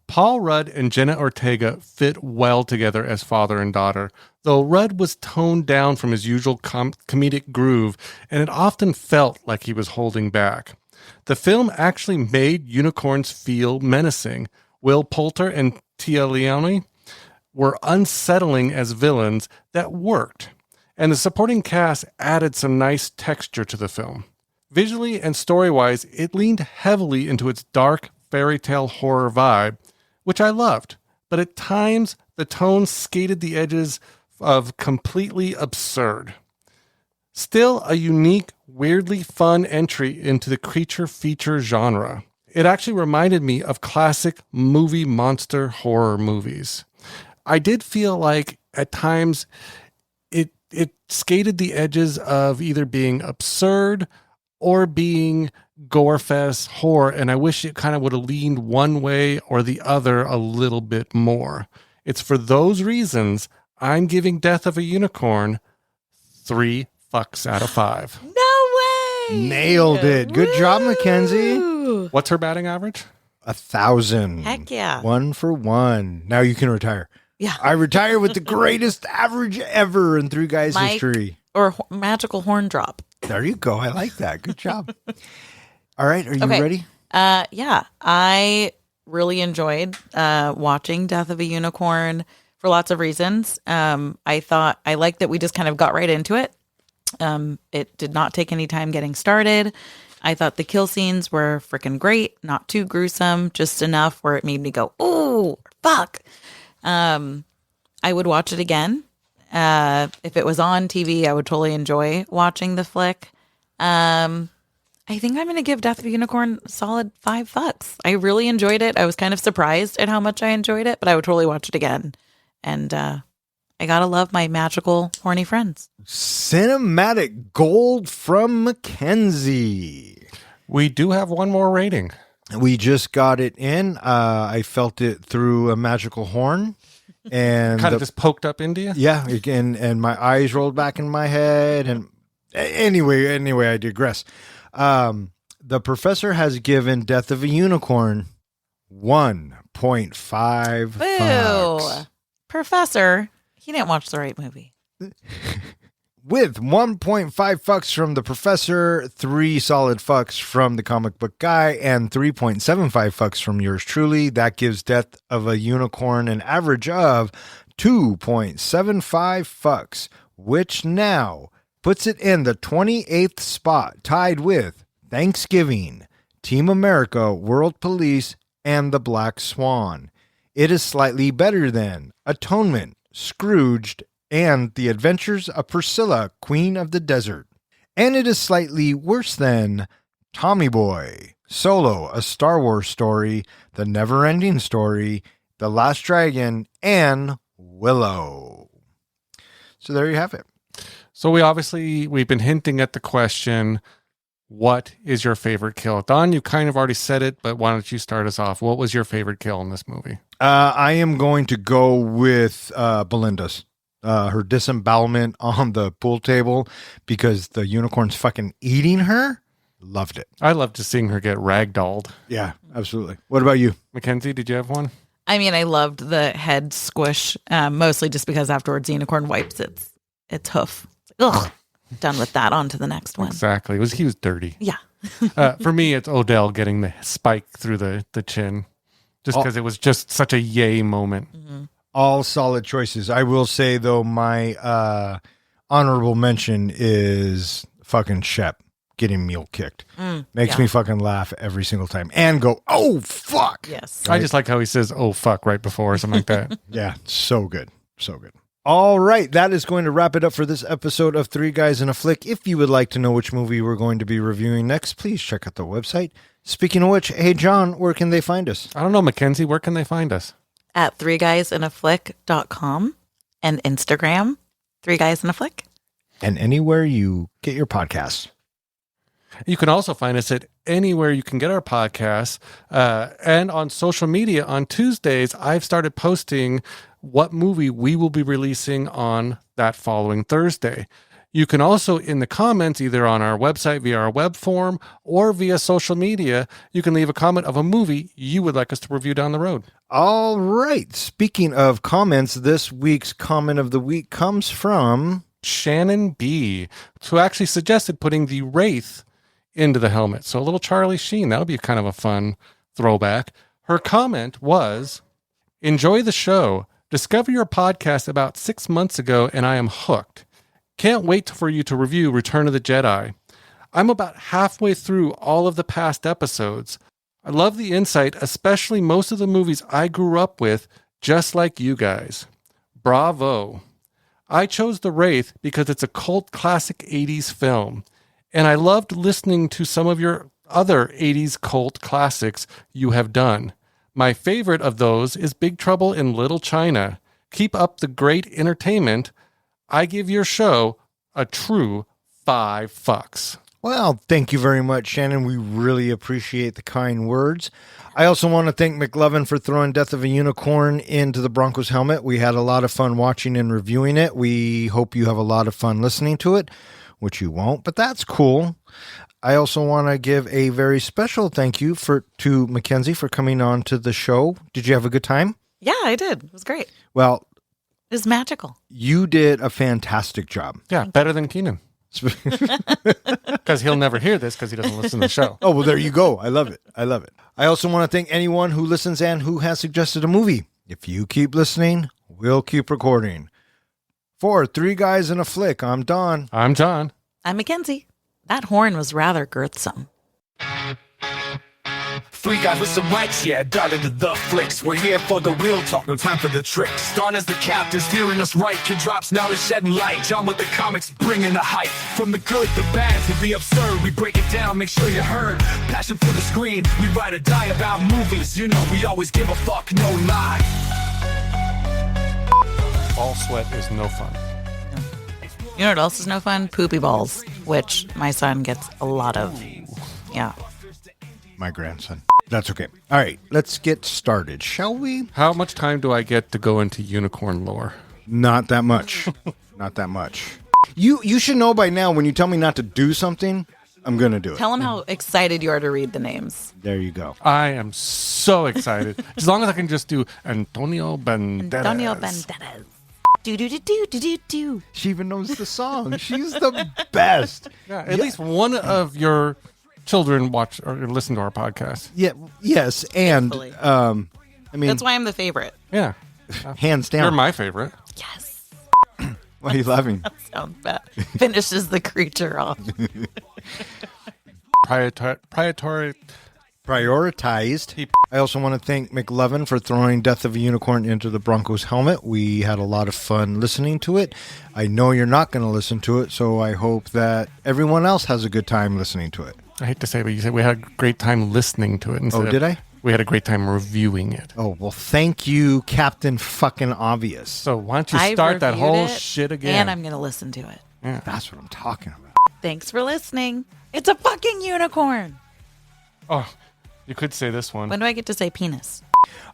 Paul Rudd and Jenna Ortega fit well together as father and daughter, though Rudd was toned down from his usual comedic groove, and it often felt like he was holding back. The film actually made unicorns feel menacing. Will Poulter and Tia Leone were unsettling as villains that worked, and the supporting cast added some nice texture to the film. Visually and story-wise, it leaned heavily into its dark fairy tale horror vibe, which I loved, but at times the tone skated the edges of completely absurd. Still a unique, weirdly fun entry into the creature feature genre. It actually reminded me of classic movie monster horror movies. I did feel like at times it skated the edges of either being absurd or being gore-fest horror, and I wish it kind of would have leaned one way or the other a little bit more. It's for those reasons I'm giving Death of a Unicorn 3 fucks out of 5. No way! Nailed it. Good job, Mackenzie. What's her batting average? 1,000. Heck yeah. 1 for 1. Now you can retire. Yeah. I retire with the greatest average ever in Three Guys history. Or magical horn drop. There you go. I like that. Good job. All right. Are you ready? Yeah. I really enjoyed watching Death of a Unicorn for lots of reasons. I liked that we just kind of got right into it. It did not take any time getting started. I thought the kill scenes were freaking great. Not too gruesome, just enough where it made me go, ooh, fuck. I would watch it again. If it was on TV, I would totally enjoy watching the flick. I think I'm going to give Death of a Unicorn a solid 5 fucks. I really enjoyed it. I was kind of surprised at how much I enjoyed it, but I would totally watch it again. And I gotta love my magical horny friends. Cinematic gold from Mackenzie. We do have one more rating. We just got it in. I felt it through a magical horn. And kind of just poked up into you? Yeah, and my eyes rolled back in my head. And anyway, I digress. The professor has given Death of a Unicorn 1.5 fucks. Professor, he didn't watch the right movie. With 1.5 fucks from the professor, 3 solid fucks from the comic book guy, and 3.75 fucks from yours truly, that gives Death of a Unicorn an average of 2.75 fucks, which now puts it in the 28th spot, tied with Thanksgiving, Team America, World Police, and The Black Swan. It Is Slightly Better Than, Atonement, Scrooged, and The Adventures of Priscilla, Queen of the Desert. And it is slightly worse than Tommy Boy, Solo, A Star Wars Story, The Never-Ending Story, The Last Dragon, and Willow. So there you have it. So we've been hinting at the question, what is your favorite kill? Don, you kind of already said it, but why don't you start us off? What was your favorite kill in this movie? I am going to go with Belinda's. Her disembowelment on the pool table because the unicorn's fucking eating her. Loved it. I loved just seeing her get ragdolled. Yeah, absolutely. What about you? Mackenzie, did you have one? I mean, I loved the head squish, mostly just because afterwards the unicorn wipes its hoof. Ugh, done with that. On to the next one. Exactly. He was dirty. Yeah. For me, it's Odell getting the spike through the chin, just because it was just such a yay moment. Mm-hmm. All solid choices. I will say, though, my honorable mention is fucking Shep getting meal kicked. Makes me fucking laugh every single time and go, oh, fuck. Yes. I just like how he says, oh, fuck, right before or something like that. Yeah, so good. So good. All right, that is going to wrap it up for this episode of Three Guys in a Flick. If you would like to know which movie we're going to be reviewing next, please check out the website. Speaking of which, hey, John, where can they find us? I don't know, Mackenzie, where can they find us? At 3guysinaflick.com and Instagram, 3guysinaflick. And anywhere you get your podcasts. You can also find us at anywhere you can get our podcasts. And on social media on Tuesdays, I've started posting what movie we will be releasing on that following Thursday. You can also, in the comments, either on our website via our web form or via social media, you can leave a comment of a movie you would like us to review down the road. All right. Speaking of comments, this week's comment of the week comes from Shannon B., who actually suggested putting the Wraith into the helmet. So a little Charlie Sheen. That'll be kind of a fun throwback. Her comment was, enjoy the show. Discovered your podcast about 6 months ago, and I am hooked. Can't wait for you to review Return of the Jedi. I'm about halfway through all of the past episodes. I love the insight, especially most of the movies I grew up with, just like you guys. Bravo. I chose The Wraith because it's a cult classic 80s film, and I loved listening to some of your other 80s cult classics you have done. My favorite of those is Big Trouble in Little China. Keep up the great entertainment. I give your show a true 5 fucks. Well, thank you very much, Shannon. We really appreciate the kind words. I also want to thank McLovin for throwing Death of a Unicorn into the Broncos helmet. We had a lot of fun watching and reviewing it. We hope you have a lot of fun listening to it, which you won't, but that's cool. I also want to give a very special thank you to Mackenzie for coming on to the show. Did you have a good time? Yeah, I did. It was great. Well, It was magical. you did a fantastic job. Yeah, better than Keenan. Because he'll never hear this because he doesn't listen to the show. Oh, well, there you go. I love it. I love it. I also want to thank anyone who listens and who has suggested a movie. If you keep listening, we'll keep recording. For Three Guys in a Flick, I'm Don. I'm John. I'm Mackenzie. That horn was rather girthsome. Three guys with some mics, yeah, dive into the flicks. We're here for the real talk, no time for the tricks. Don as the captain, steering us right. Kid drops now to shedding light. John with the comics, bringing the hype. From the good, the bad, to the absurd, we break it down, make sure you heard. Passion for the screen, we ride or die about movies. You know we always give a fuck, no lie. All sweat is no fun. You know what else is no fun? Poopy balls, which my son gets a lot of. Yeah. My grandson. That's okay. All right, let's get started, shall we? How much time do I get to go into unicorn lore? Not that much. Not that much. You should know by now when you tell me not to do something, I'm going to do it. Tell him how excited you are to read the names. There you go. I am so excited. As long as I can just do Antonio Banderas. Antonio Banderas. Do do do do do do do. She even knows the song. She's the best. Yeah, at least one of your children watch or listen to our podcast. Yeah. Yes. And, Thankfully. I mean, That's why I'm the favorite. Yeah. hands down. You're my favorite. Yes. Why are you laughing? That sounds bad. Finishes the creature off. Proprietary. prioritized. I also want to thank McLovin for throwing Death of a Unicorn into the Broncos helmet. We had a lot of fun listening to it. I know you're not going to listen to it, so I hope that everyone else has a good time listening to it. I hate to say, but you said we had a great time listening to it. Oh, did I? We had a great time reviewing it. Oh, well, thank you, Captain fucking Obvious. So why don't you I start that reviewed whole it, shit again? And I'm going to listen to it. Yeah. That's what I'm talking about. Thanks for listening. It's a fucking unicorn. Oh, you could say this one. When do I get to say penis?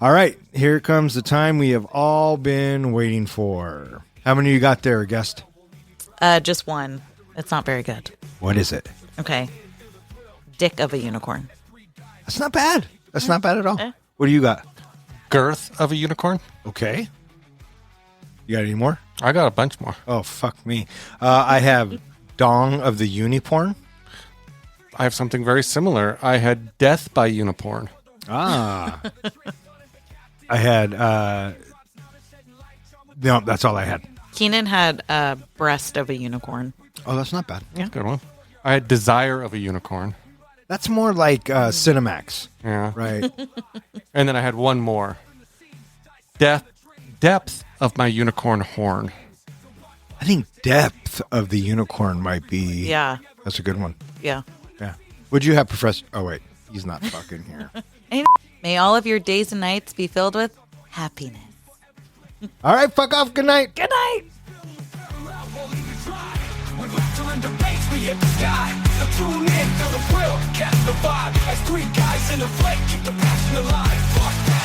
All right, here comes the time we have all been waiting for. How many you got there, guest? Just one. It's not very good. What is it? Okay. Dick of a unicorn. That's not bad. That's not bad at all. Eh. What do you got? Girth of a unicorn? Okay. You got any more? I got a bunch more. Oh, fuck me. I have Dong of the Uniporn. I have something very similar. I had Death by Unicorn. Ah. I had, no, that's all I had. Keenan had breast of a unicorn. Oh, that's not bad. Yeah. Good one. I had Desire of a Unicorn. That's more like Cinemax, Yeah. right? And then I had one more. Depth of my unicorn horn. I think Depth of the Unicorn might be. Yeah. That's a good one. Yeah. Yeah. Would you have Professor? Oh, wait. He's not fucking here. May all of your days and nights be filled with happiness. All right. Fuck off. Good night. Good night. When we turn the bass, we hit the sky. So tune in to the thrill, catch the vibe. As three guys in a fight, keep the passion alive. Fuck that.